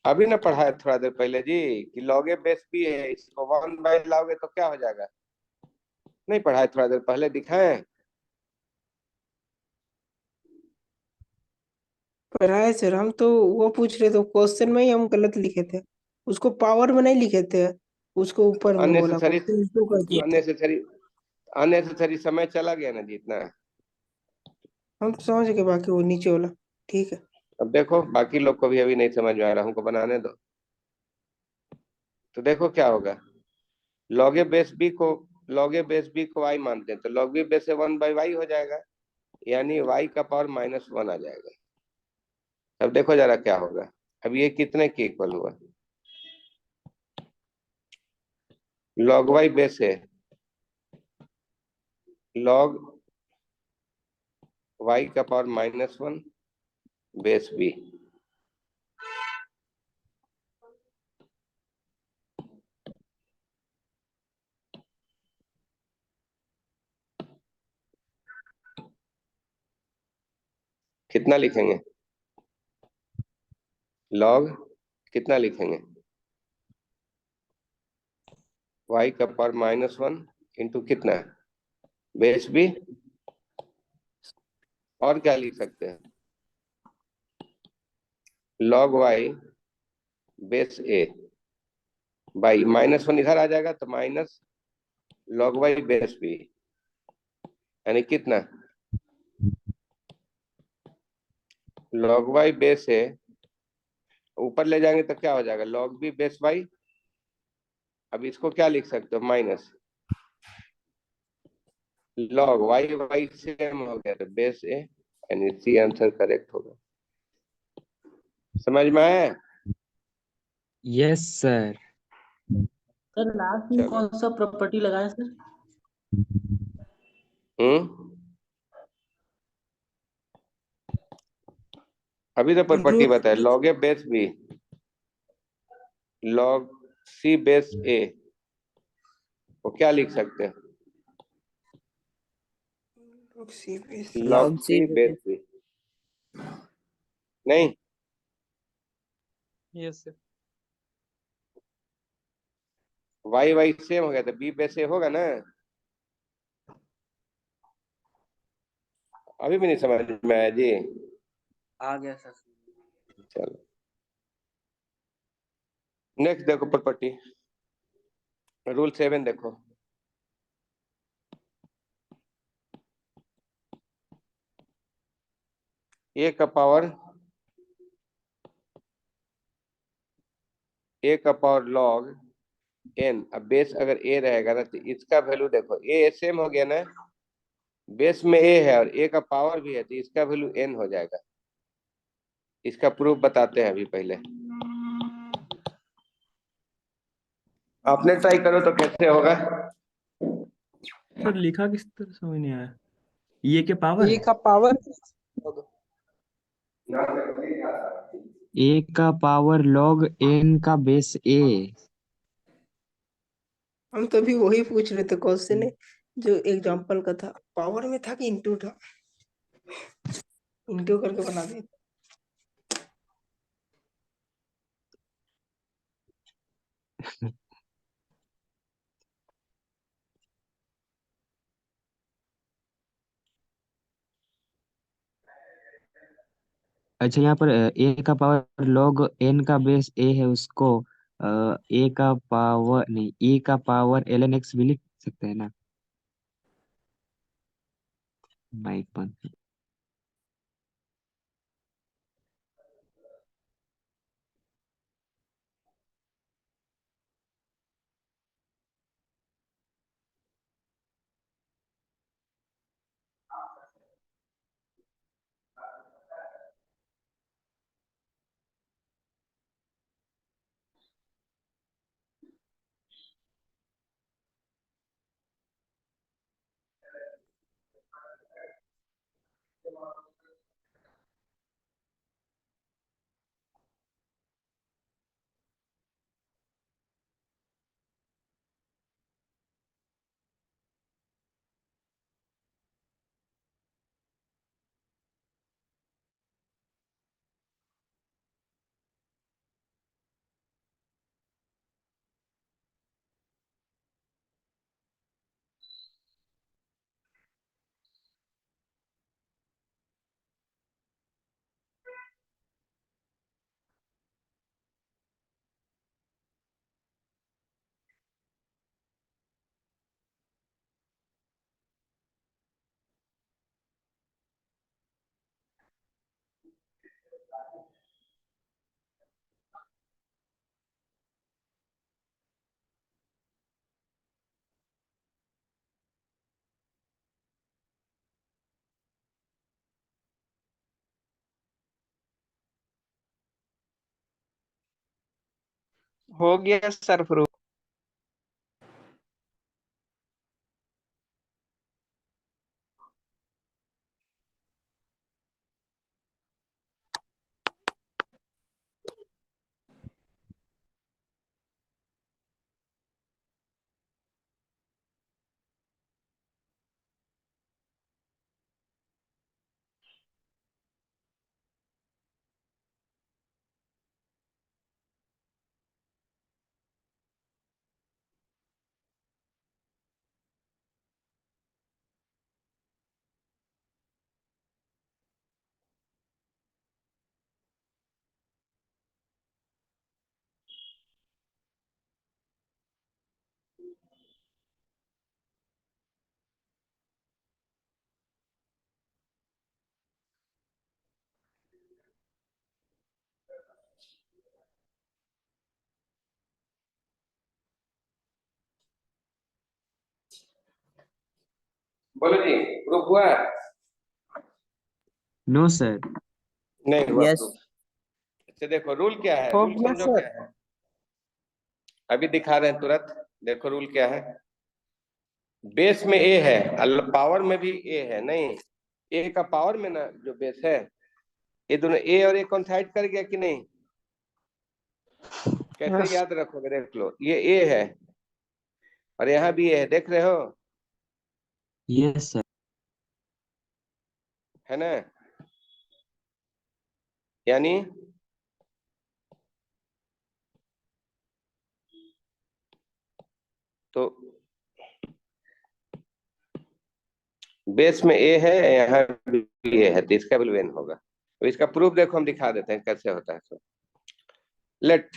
अभी ना पढ़ा है थोड़ा देर पहले जी, कि लॉग ए बेस बी है, इसको 1/y लाओगे तो क्या हो जाएगा? नहीं पढ़ा है थोड़ा देर पहले, दिखाएं? पर है सर, हम तो वो पूछ रहे थे, क्वेश्चन में ही हम गलत लिखे थे। उसको पावर में नहीं लिखे थे, उसको ऊपर में बोला, अननेसेसरी, क्वेश्चन टू कर दिए थे। अननेसेसरी, अननेसेसरी समय चला गया ना जितना। हम तो समझ गए, बाकी वो नीचे वाला ठीक है। अब देखो बाकी लोग को भी अभी नहीं समझ में आ रहा, हमको बनाने दो। तो देखो क्या होगा, लॉग ए बेस बी को, लॉग ए बेस बी को वाई मानते हैं, तो लॉग बी बेस से 1/y हो जाएगा, यानी y का पावर -1 आ जाएगा। अब देखो जरा क्या होगा, अब ये कितने के इक्वल हुआ, लॉग वाई बेस है लॉग y का पावर -1 बेस बी। कितना लिखेंगे, लॉग कितना लिखेंगे, y का पावर -1 इंटू कितना, बेस बी। और क्या लिख सकते हैं, log y base A by -1 इधर आ जाएगा, तो minus log y base B, यानी कितना, लॉग y बेस है, ऊपर ले जाएंगे तो क्या हो जाएगा, लॉग बी बेस वाई। अब इसको क्या लिख सकते हो, minus log Y Y same हो गया, तो बेस ए, यानी सी आंसर करेक्ट होगा। समझ में आया? Yes sir. सर लास्ट में चलो, कौन सा प्रॉपर्टी लगाया सर? हम्म, अभी तो प्रॉपर्टी रूट बताए, log A base B, log C base A, वो क्या लिख सकते हैं? C base log log C c base B, नहीं yes sir. Y Y same हो गया तो बी बेस ए होगा ना। अभी भी नहीं समझ में आया जी? आ गया सर। चलो नेक्स्ट देखो प्रॉपर्टी, रूल 7 देखो। ए का पावर लॉग एन, अब बेस अगर ए रहेगा ना तो इसका वैल्यू देखो, ए सेम हो गया ना, बेस में ए है और ए का पावर भी है तो इसका वैल्यू एन हो जाएगा। इसका प्रूफ बताते हैं अभी पहले, आपने ट्राई करो तो कैसे होगा। सर लिखा किस तरह समझ नहीं आया, ये के पावर ए का पावर ए का पावर लॉग एन का बेस ए। हम तो भी वही पूछ रहे थे क्वेश्चन जो एग्जांपल का था, पावर में था कि इंटू था, इंटू करके बना दिए। अच्छा यहाँ पर ए का पावर लॉग एन का बेस ए है, उसको ए का पावर नहीं, ए का पावर एल एन एक्स भी लिख सकते हैं ना। माइक बंद। हो गया सर प्रूफ। बोलो जी, प्रूफ हुआ? No sir. नहीं हुआ यस प्रूफ। अच्छा देखो रूल क्या है, हो रूल गया समझो सर। क्या है, अभी दिखा रहे हैं तुरंत। देखो रूल क्या है, बेस में ए है, पावर में भी ए है, नहीं ए का पावर में ना जो बेस है ये दोनों ए और ए कॉन्साइड कर गया कि नहीं? कैसे यस याद रखोगे? देख लो, ये ए है और यहाँ भी ए है, देख रहे हो, यस सर। है ना? यानी तो बेस में ए है, यहाँ भी ए है, तो इसका वैल्यू n होगा। तो इसका प्रूफ देखो, हम दिखा देते हैं कैसे होता है। तो लेट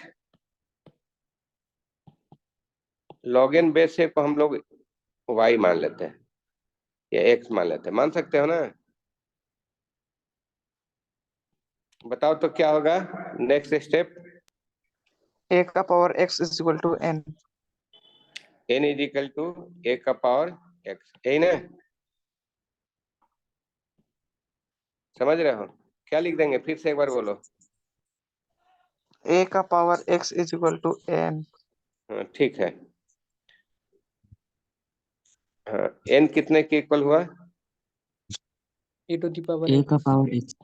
लॉग एन बेस ए को हम लोग y मान लेते हैं या x मान लेते हैं, मान सकते हो ना? बताओ तो क्या होगा नेक्स्ट स्टेप? ए का power x is equal to n। n is equal to a का पावर x, यही ना? समझ रहे हो? क्या लिख देंगे, फिर से एक बार बोलो। ए का power x is equal to n। हाँ ठीक है। हाँ, n कितने के इक्वल हुआ? e to the power A का x। Power x।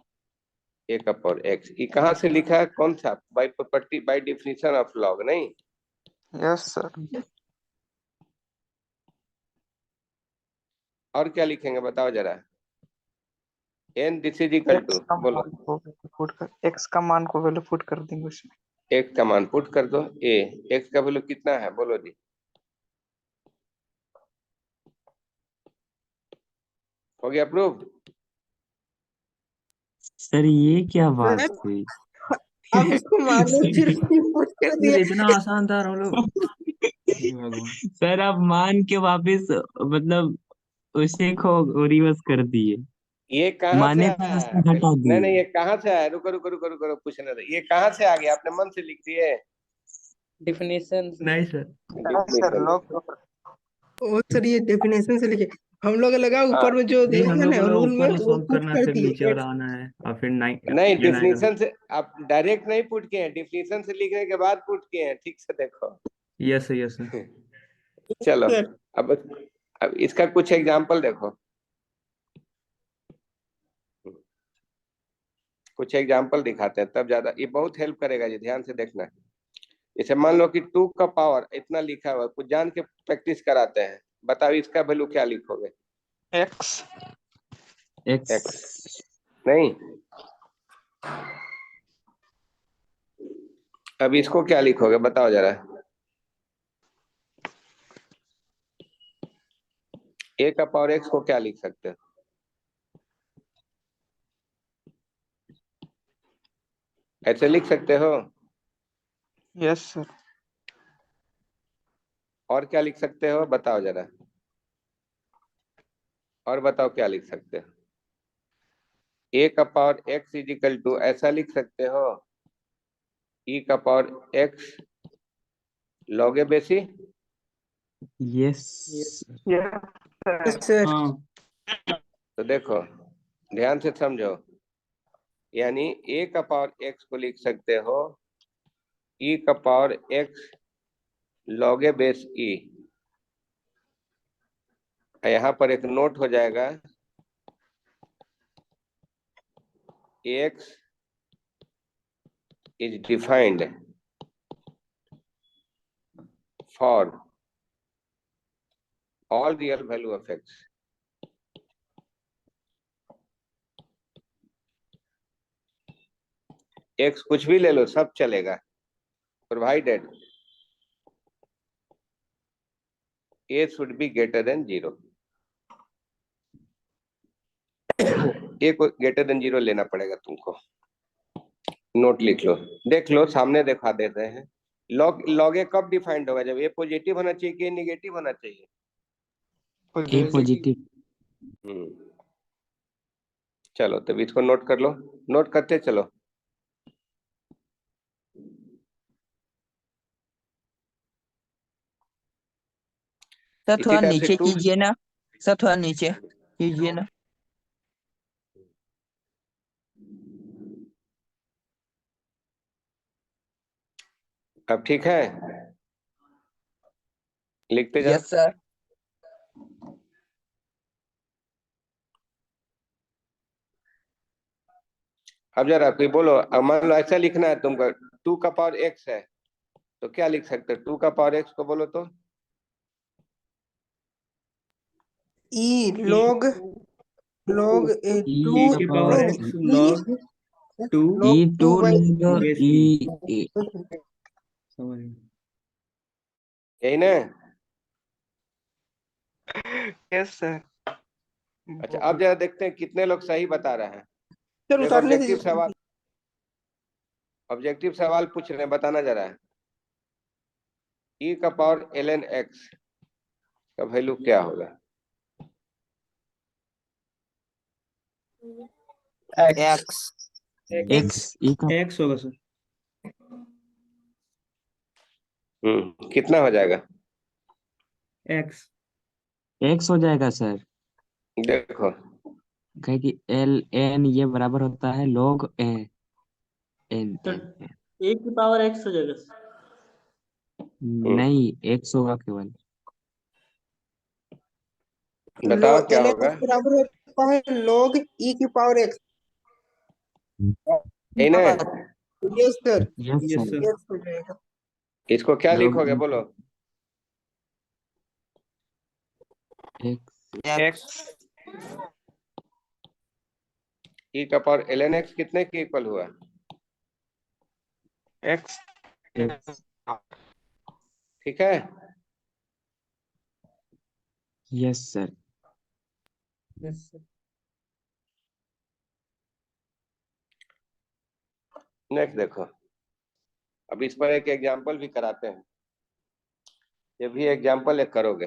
a का पावर x। ये कहाँ से लिखा है, कौन सा? By property, by definition of log, नहीं? Yes sir. और क्या लिखेंगे बताओ जरा? n this is equal to, बोलो। x का मान को वैल्यू पुट कर देंगे उसमें। x का मान पुट कर दो। a x का वैल्यू कितना है, बोलो जी। हो गया प्रूफ? सर ये क्या बात सर हुई? अब इसको मानो फिर पुट कर सर दिया। इतना आसान था हम लोग। हे भगवान। सर आप मान के वापस मतलब उसे को रिवर्स कर दिए। ये कहाँ से माने आया था उसको है? हटा नहीं नहीं, दिए। ये कहाँ से आया? रुको रुको रुको रुको रुको, पूछने दो। ये कहाँ से आ गया? आपने मन से लिख दिए? डिफिनेशन नहीं सर। Sir Definition। लॉग। ओ सर ये डेफिनेशन से लिखे, हम लोग लगा हाँ, ऊपर में जो नहीं दिया हम है लोग ना को लगा रूल में ऊपर में वो सॉल्व पुट करना है, कर फिर दिए नीचे वाला X। आना है और फिर नाइन नहीं, ये नाइन डिफिनीशन से आप डायरेक्ट नहीं पुट किए हैं, डिफिनीशन से लिखने के बाद पुट किए हैं, ठीक से देखो। Yes yes sir. चलो, सर अब इसका कुछ एग्जांपल देखो, कुछ एग्जांपल दिखाते हैं, तब ज्यादा ये बहुत हेल्प करेगा जी, ध्यान से देखना। जैसे मान लो कि 2 का पावर इतना लिखा हुआ है, कुछ जान के प्रैक्टिस कराते हैं, बताओ इसका वैल्यू क्या लिखोगे? x। x नहीं, अब इसको क्या लिखोगे बताओ जरा? a का पावर x को क्या लिख सकते हो? ऐसे लिख सकते हो? Yes sir. और क्या लिख सकते हो बताओ जरा? और बताओ क्या लिख सकते हो? a का power x is equal to ऐसा लिख सकते हो, e का पावर x लॉग ए बेसी। Yes yes sir. हाँ तो देखो, ध्यान से समझो, यानी a का पावर x को लिख सकते हो e का power x log A base e। यहाँ पर एक नोट हो जाएगा, x is defined for all real value of x। x कुछ भी ले लो, सब चलेगा, provided a should be greater than 0। a को greater than 0 लेना पड़ेगा तुमको। नोट लिख लो, देख लो, सामने दिखा देते हैं। लॉग ए कब डिफाइंड होगा? जब ए पॉजिटिव होना चाहिए कि निगेटिव होना चाहिए? ए पॉजिटिव। चलो तब इसको नोट कर लो, नोट करते चलो। सर इसी थोड़ा तरह से नीचे 2। कीजिए ना, सर थोड़ा नीचे कीजिए ना। अब ठीक है, लिखते जाओ। Yes sir. अब जरा कोई बोलो, अब मान लो ऐसा लिखना है तुमको, 2 का पावर x है, तो क्या लिख सकते हो? 2 का पावर x को बोलो तो e log log e to e का की पावर पावर नहीं x नहीं log 2 e log two two by log base e e। ए समझ गए। यही ना? Yes sir. अच्छा, अब जरा देखते हैं कितने लोग सही बता रहे हैं। सर एक उतारने दीजिए। ऑब्जेक्टिव सवाल पूछ रहे हैं, बताना जरा। ई का पावर ln x का वैल्यू क्या होगा? एक्स एक्स ई का x होगा सर। कितना हो जाएगा? x एक्स हो जाएगा सर, देखो, कहे कि एल एन ये बराबर होता है लॉग एन एन तो एन। ए की पावर x हो जाएगा सर। नहीं, एक्स होगा केवल। बताओ क्या ln होगा? x बराबर होता है लॉग ई की पावर एक्स। यही ना? Yes sir, yes yes sir, sir. Yes हो जाएगा। इसको क्या लॉग लिखोगे बोलो? एक्स एक्स ई का पावर ln x कितने के इक्वल हुआ? X x. ठीक है। Yes sir. Yes sir. Next देखो, अब इस पर एक एग्जांपल भी कराते हैं। ये भी एग्जांपल एक करोगे,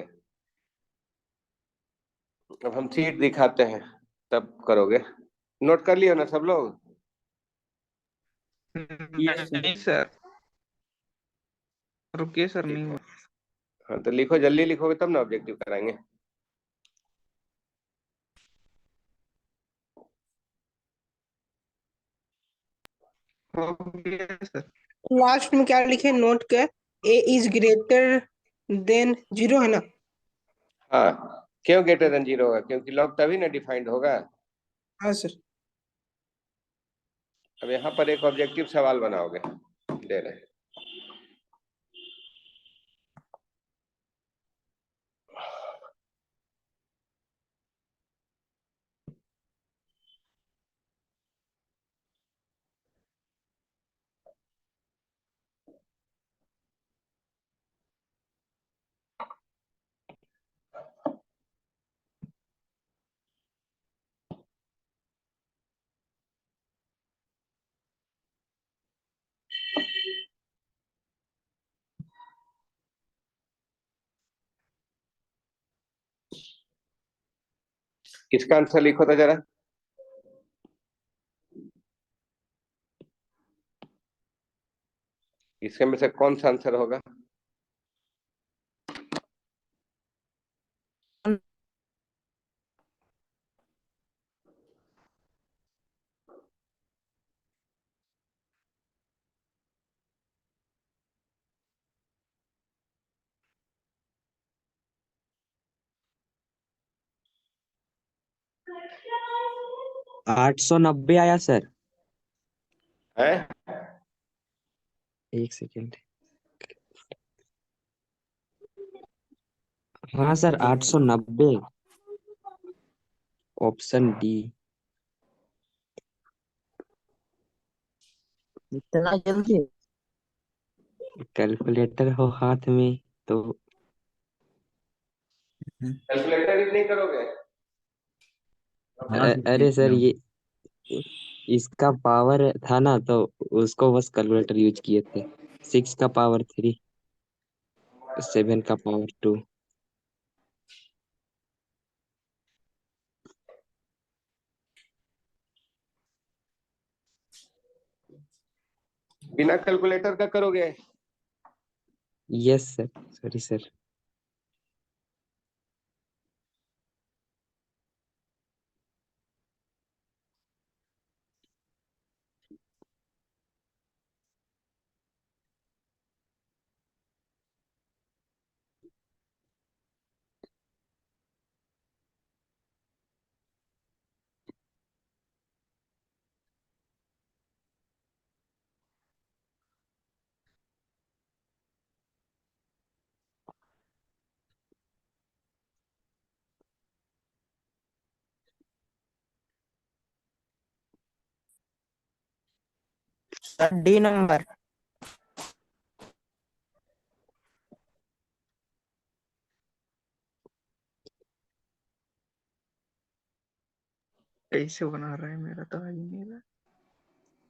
अब हम सीट दिखाते हैं तब करोगे। नोट कर लियो ना सब लोग? Yes sir. नहीं सर, रुकिए सर, ठीक नहीं है। हुआ। हाँ तो लिखो, जल्दी लिखोगे तब ना ऑब्जेक्टिव कराएंगे। हो गया सर। लास्ट में क्या लिखे नोट के? ए इज ग्रेटर देन जीरो है ना? हाँ, क्यों ग्रेटर देन जीरो होगा? क्योंकि लॉग तभी ना डिफाइंड होगा। हाँ सर। अब यहाँ पर एक ऑब्जेक्टिव सवाल बनाओगे, दे रहे हैं। इसका आंसर लिखो तो जरा। इसके में से कौन सा आंसर होगा? आठ सौ नब्बे आया सर। है? एक सेकेंड। हाँ सर, 890। Option D. इतना जल्दी? कैलकुलेटर हो हाथ में तो। कैलकुलेटर ही नहीं करोगे? अरे सर, ये इसका पावर था ना, तो उसको बस कैलकुलेटर यूज किए थे। 6 का पावर 3, 7 का पावर 2। बिना कैलकुलेटर का करोगे? Yes sir, sorry sir. D number. कैसे बना रहा है, मेरा तो आ ही नहीं रहा।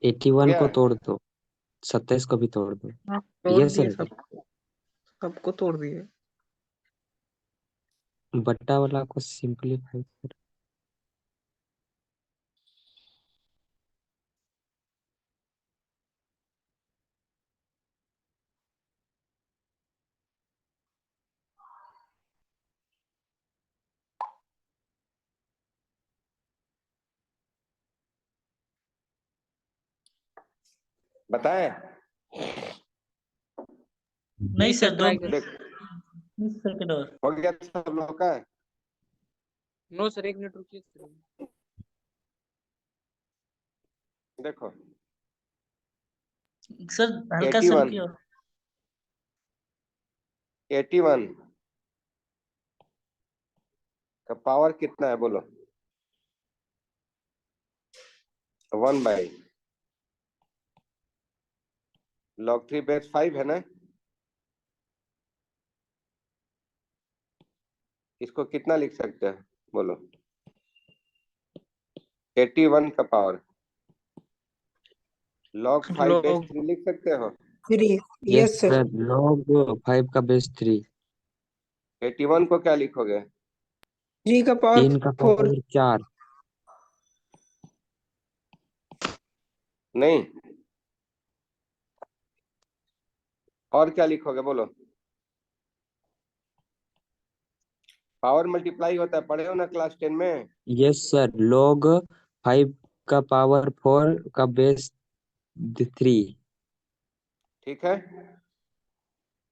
81 गया को तोड़ दो, 27 को भी तोड़ दो। हाँ, तोड़ ये दिए सर सबको, सबको तोड़ दिए। बट्टा वाला को सिंपलीफाई कर। बताएं? नहीं सर, दो ट्राई कर। देख 20 सेकंड और। हो गया सब लोग का। नो सर, 1 मिनट रुकिए सर। देखो सर हल्का सा 81 रुकिए और। 81 का पावर कितना है बोलो? 1 बाई log 3 बेस 5 है ना? इसको कितना लिख सकते हैं बोलो? 81 का पावर log 5 बेस लोग 3 लिख सकते हो? 3। Yes yes sir. Sir, log 5 का बेस 3। 81 को क्या लिखोगे? 3 का पावर 3 का 4। पावर 4। नहीं, और क्या लिखोगे बोलो? पावर मल्टीप्लाई होता है, पढ़े हो ना क्लास 10 में? यस सर, log 5 का पावर 4 का बेस 3। ठीक है,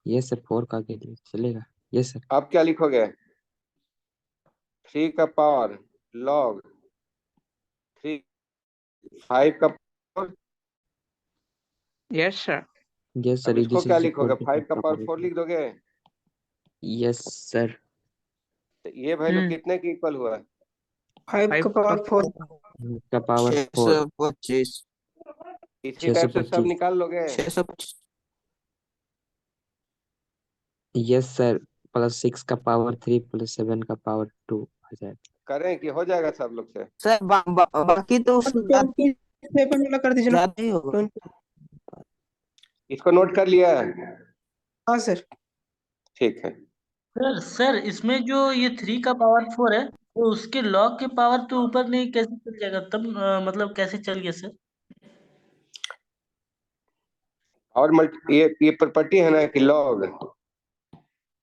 यस सर, 4 का के लिए चलेगा। Yes sir. अब क्या लिखोगे? 3 का पावर log 3 5 का पावर। Yes sir. यस अब सर, इसको दिस क्या इज इक्वल लिखोगे? टू 5 का का पावर पावर 4 लिख दोगे? Yes sir. तो ये वैल्यू कितने की इक्वल हुआ? 5 का पावर 4। का पावर 4 625। इसी टाइप से सब 625। निकाल लोगे? 625। यस सर, प्लस 6 का पावर 3 प्लस 7 का पावर 2 आ जाएगा। करें कि हो जाएगा सब लोग से? सर बाकी तो उसमें 27 वाला कर दीजिए ना। ज्यादा ही होगा। 20। इसको नोट कर लिया? हाँ सर। ठीक है। सर सर इसमें जो ये 3 का पावर 4 है, तो उसके लॉग के पावर तो ऊपर नहीं कैसे चल जाएगा तब? मतलब कैसे चल गया सर? और ये प्रॉपर्टी है ना कि log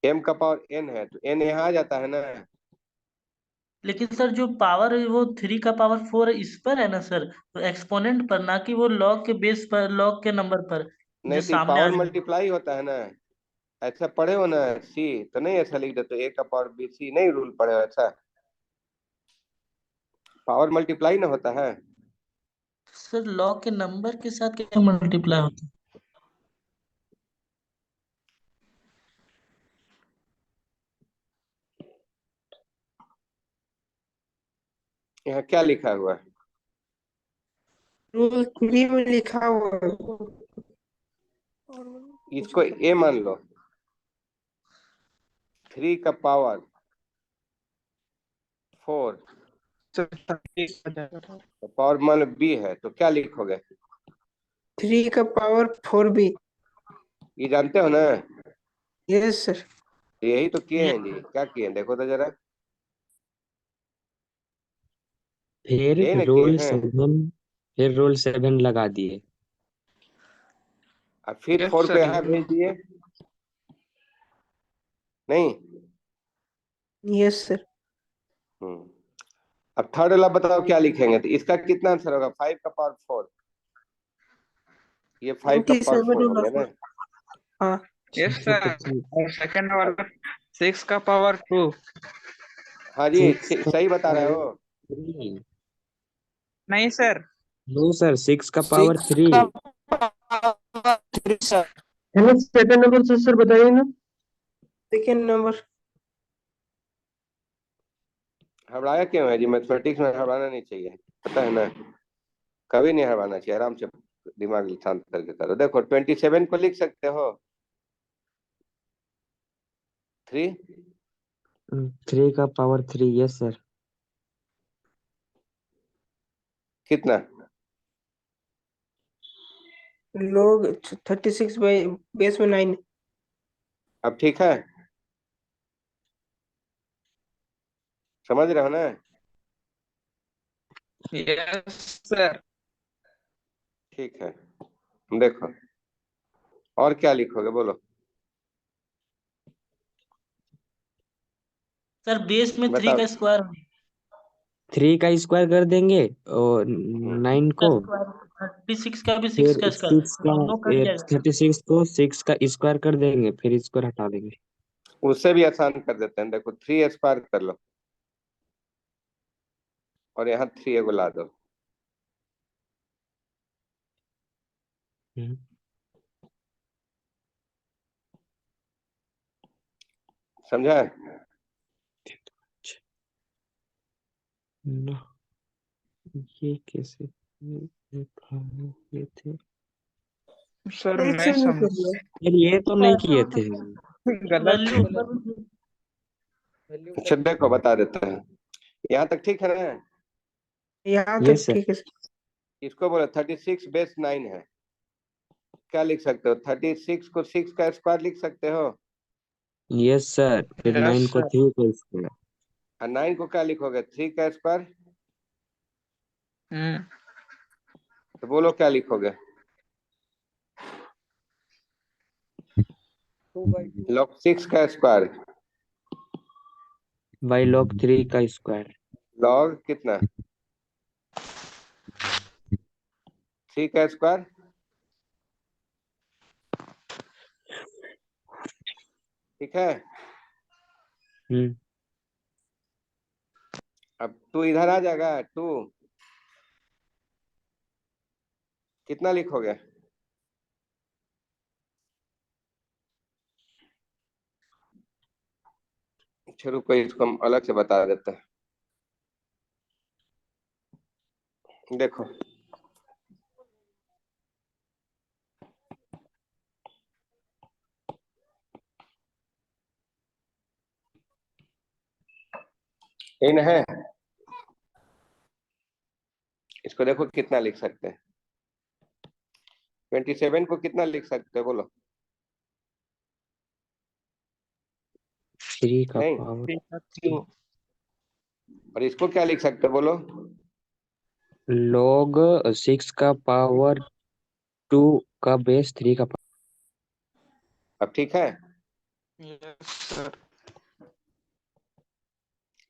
m का पावर n है, तो n यहाँ आ जाता है ना? लेकिन सर जो पावर है वो 3 का पावर 4 इस पर है ना सर, तो एक्सपोनेंट पर, ना कि वो लॉग के बेस पर, लॉग के नंबर पर जो नहीं तो सामने आ पावर जाएगा। मल्टीप्लाई होता है ना, ऐसा पढ़े हो ना? सी तो नहीं ऐसा लिख देते, a का पावर b c नहीं रूल पढ़े हो ऐसा? पावर मल्टीप्लाई ना होता है? सर लॉग के नंबर के साथ क्या मल्टीप्लाई होता है? यहाँ क्या लिखा हुआ है? रूल 3 में लिखा हुआ है। इसको a मान लो, 3 का पावर 4 पावर मान लो b है, तो क्या लिखोगे? 3 का पावर 4b। ये जानते हो ना? Yes sir. यही तो किए ये हैं जी, क्या किए हैं देखो तो जरा। फिर यही ना किए रोल हैं। 7, फिर रोल 7 लगा दिए। अब फिर यस 4 को सर। यहाँ भेज दिए। नहीं। Yes sir. अब थर्ड वाला बताओ क्या लिखेंगे? तो इसका कितना आंसर होगा? 5 का पावर 4। ये 5 का पावर 4 हो गया ना? हाँ यस सर। 625। और सेकंड वाला 6 का पावर 2। हाँ जी, 6 का सही बता रहे हो। पावर 3। नहीं सर। नो सर, 6 का पावर 6 3। का power 3 sir. Hello, second number से सर बताइए ना। Second number. हड़बड़ाया क्यों है जी? मैथमेटिक्स में हड़बड़ाना नहीं चाहिए, पता है ना? कभी नहीं हड़बड़ाना चाहिए, आराम से दिमाग शांत करके करो। देखो 27 को लिख सकते हो 3। 3 का पावर 3, यस सर। कितना? log 36 बाई बेस में 9। अब ठीक है, समझ रहे हो ना? Yes sir. ठीक है, देखो और क्या लिखोगे बोलो। सर बेस में 3 बताओ। का स्क्वायर 3 का स्क्वायर कर देंगे और 9 का को, स्क्वायर 36 का भी 6 फिर का 6 स्क्वायर का, दोनों कट जाएगा। 36 को 6 का स्क्वायर कर देंगे, फिर स्क्वायर हटा देंगे। उससे भी आसान कर देते हैं, देखो 3 स्क्वायर कर लो और यहाँ 3 को ला दो। हम्म, समझा? ना, ये कैसे, ये थे, सर एक मैं से नहीं समझ कर लिया। फिर ये तो नहीं किए थे। गलत वैल्यू ऊपर अच्छा देखो बता देते हैं, यहाँ तक ठीक है ना? यहाँ यस तक सर। ठीक है। इसको बोलो 36 बेस 9 है, क्या लिख सकते हो? 36 को 6 का स्क्वायर लिख सकते हो, यस सर, फिर यस 9 को सर। 3 को स्क्वायर। और 9 को क्या लिखोगे? 3 का स्क्वायर। हम्म तो बोलो क्या लिखोगे? log 6 का स्क्वायर। बाई log 3 का स्क्वायर। log कितना? 3 का स्क्वायर। ठीक है, हम्म, अब 2 इधर आ जाएगा। 2 कितना लिखोगे? अच्छा रुको, इसको हम अलग से बता देते हैं। देखो इन है, इसको देखो कितना लिख सकते हैं। 27 को कितना लिख सकते हो बोलो? 3 का नहीं, पावर, और इसको क्या लिख सकते हो बोलो? log 6 का पावर 2 का बेस 3 का अब ठीक है, यस सर।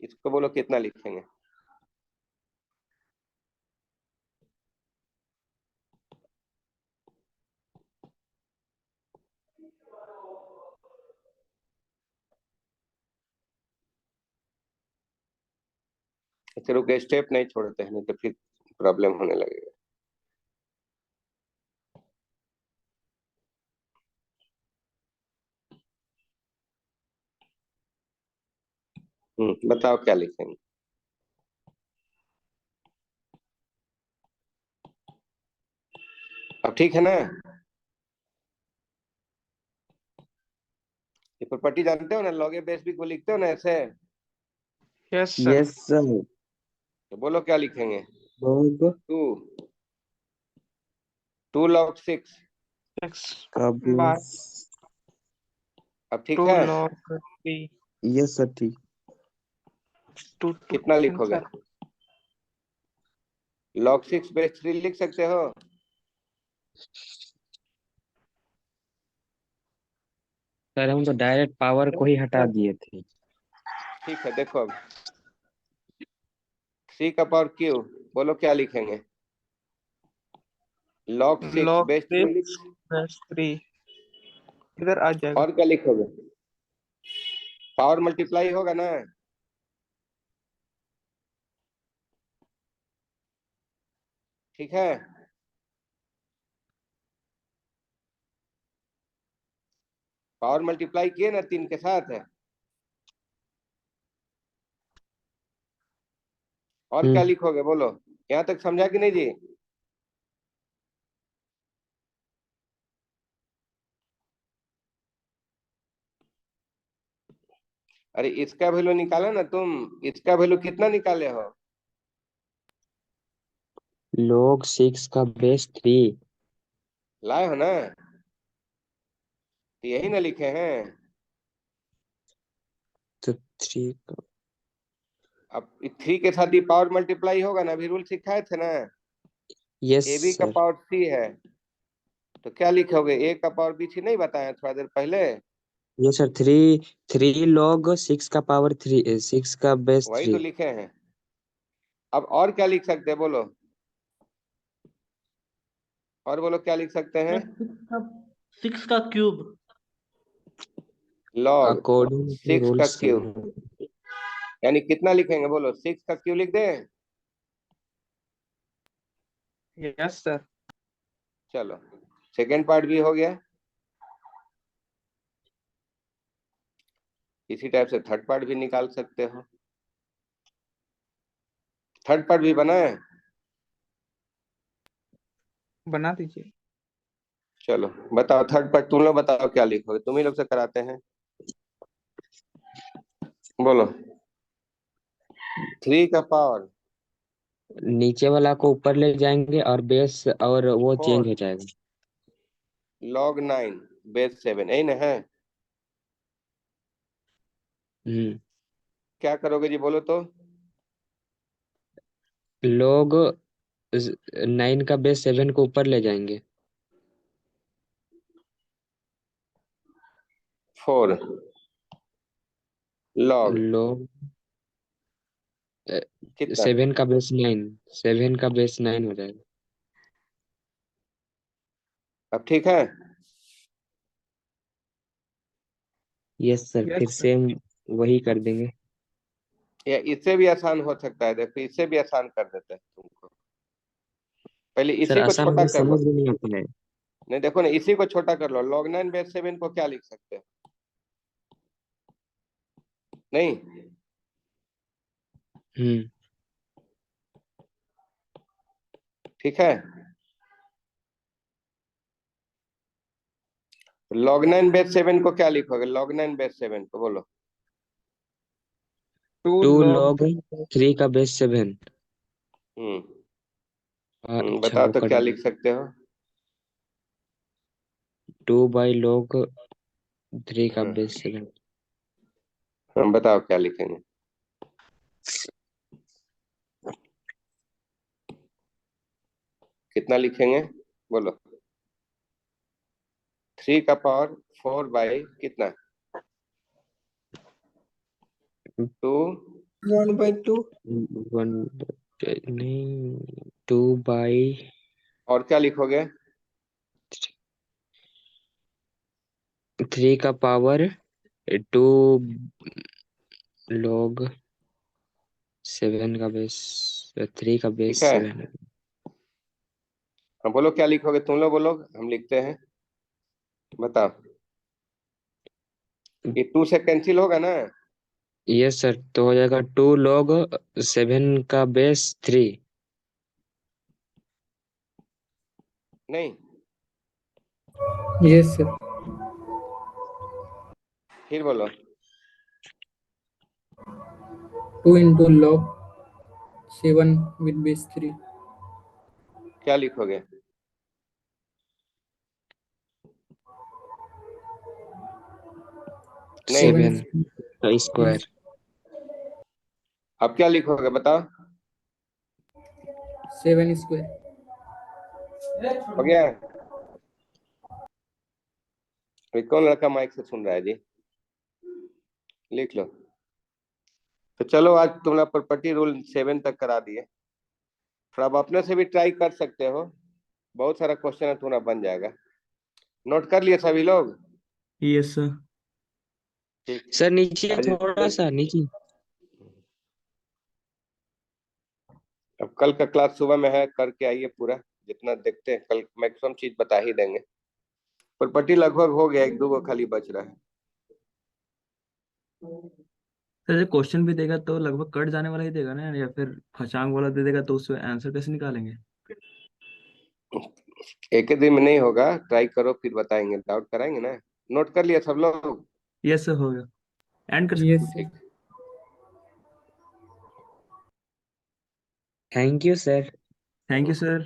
इसको बोलो कितना लिखेंगे? अच्छा रुको, स्टेप नहीं छोड़ते हैं, नहीं तो फिर प्रॉब्लम होने लगेगा। बताओ क्या लिखेंगे? अब ठीक है ना? ये प्रॉपर्टी जानते हो ना, लॉग ए बेस बी को लिखते हो ना ऐसे। Yes sir. Yes sir. तो बोलो क्या लिखेंगे? log 2 2 log 6। एक्स का बाय बेस, अब ठीक 2 है, log 3 यस सर ठीक। 2 कितना 2 लिखोगे? सर। log 6 बेस 3 लिख सकते हो। सर हम तो डायरेक्ट पावर को ही हटा दिए थे। ठीक है, देखो अब 3 का पावर क्यू, बोलो क्या लिखेंगे? log 6 log बेस 3 लिख। 6 प्लस 3 इधर आ जाएगा। और क्या लिखोगे? पावर मल्टीप्लाई होगा ना? ठीक है, पावर मल्टीप्लाई किए ना 3 के साथ है। और क्या लिखोगे बोलो? यहाँ तक समझा कि नहीं जी? अरे इसका वैल्यू निकाला ना तुम, इसका वैल्यू कितना निकाले हो? log 6 का बेस 3। लाए हो ना? तो यही ना लिखे हैं। तो 3 का अब 3 के साथ ही पावर मल्टीप्लाई होगा ना, अभी रूल सिखाए थे ना। यस ए बी का सर। पावर सी है, तो क्या लिखोगे? ए का पावर बी सी नहीं बताया थोड़ा देर पहले? Yes sir. 3 log 6 का पावर 3, 6 का बेस वही तो 3। लिखे हैं। अब और क्या लिख सकते हैं बोलो? और बोलो क्या लिख सकते हैं? सिक्स का cube. Log according to 6 rule का 7। क्यूब, यानी कितना लिखेंगे बोलो? 6 का क्यूब लिख दें? Yes sir. चलो, सेकेंड पार्ट भी हो गया। इसी टाइप से थर्ड पार्ट भी निकाल सकते हो। थर्ड पार्ट भी बना है। बना दीजिए। चलो बताओ, थर्ड पार्ट तुम लोग बताओ क्या लिखोगे, तुम ही लोग से कराते हैं। बोलो। 3 का पावर नीचे वाला को ऊपर ले जाएंगे और बेस और वो चेंज 4 हो जाएगा। log 9 बेस 7, यही ना है? हम्म। क्या करोगे जी बोलो तो? log 9 का बेस 7 को ऊपर ले जाएंगे। 4 log log कितना? 7 का बेस 9, 7 का बेस 9 हो जाएगा। अब ठीक है? Yes sir. यस फिर सर। सेम वही कर देंगे। या इससे भी आसान हो सकता है, देखो इससे भी आसान कर देते हैं तुमको। पहले सर इसी को आसान छोटा में कर लो। समझ में नहीं आता है। नहीं देखो ना, इसी को छोटा कर लो। log 9 बेस 7 को क्या लिख सकते हैं? नहीं, हम्म। ठीक है। log 9 बेस 7 को क्या लिखोगे? log 9 बेस 7 को बोलो। 2 2 log log 3 का बेस 7। हम्म अच्छा बताओ वो तो कर क्या देंगे। लिख सकते हो? 2 बाई log 3 का हाँ, बेस 7। बताओ क्या लिखेंगे? कितना लिखेंगे बोलो? 3 का पावर 4 बाई कितना? 2। 1/2। 1 नहीं, 2 बाई और क्या लिखोगे? 3 का पावर 2 log 7 का बेस 3 का बेस ठीक है। 7। हाँ बोलो क्या लिखोगे, तुम लोग बोलो, हम लिखते हैं। बताओ, ये 2 से कैंसिल होगा ना? Yes sir. तो हो जाएगा 2 log 7 का बेस 3। नहीं, यस सर। फिर बोलो। 2 into log 7 with base 3। क्या लिखोगे? नहीं, 7 7 का स्क्वायर। अब क्या लिखोगे बताओ? 7 square। हो गया? अभी कौन लड़का माइक से सुन रहा है जी? लिख लो। तो चलो, आज तुम लोग प्रॉपर्टी रूल 7 तक करा दिए। थोड़ा आप अपने से भी ट्राई कर सकते हो, बहुत सारा क्वेश्चन है, तुम्हारा बन जाएगा। नोट कर लिए सभी लोग? Yes sir. ठीक। सर नीचे आज थोड़ा सा नीचे। अब कल का क्लास सुबह में है, करके आइए पूरा। जितना देखते हैं कल मैक्सिमम चीज बता ही देंगे। प्रॉपर्टी लगभग हो गया, 1-2 खाली बच रहा है। सर जब क्वेश्चन भी देगा तो लगभग कट जाने वाला ही देगा ना, या फिर फचांग वाला दे देगा, तो उससे आंसर कैसे निकालेंगे? एक ही दिन में नहीं होगा, ट्राई करो फिर बताएंगे, डाउट कराएंगे ना। नोट कर लिया सब लोग? यस सर, हो गया। एंड कर यस सकते हो। Sir. Thank you sir. Thank you sir.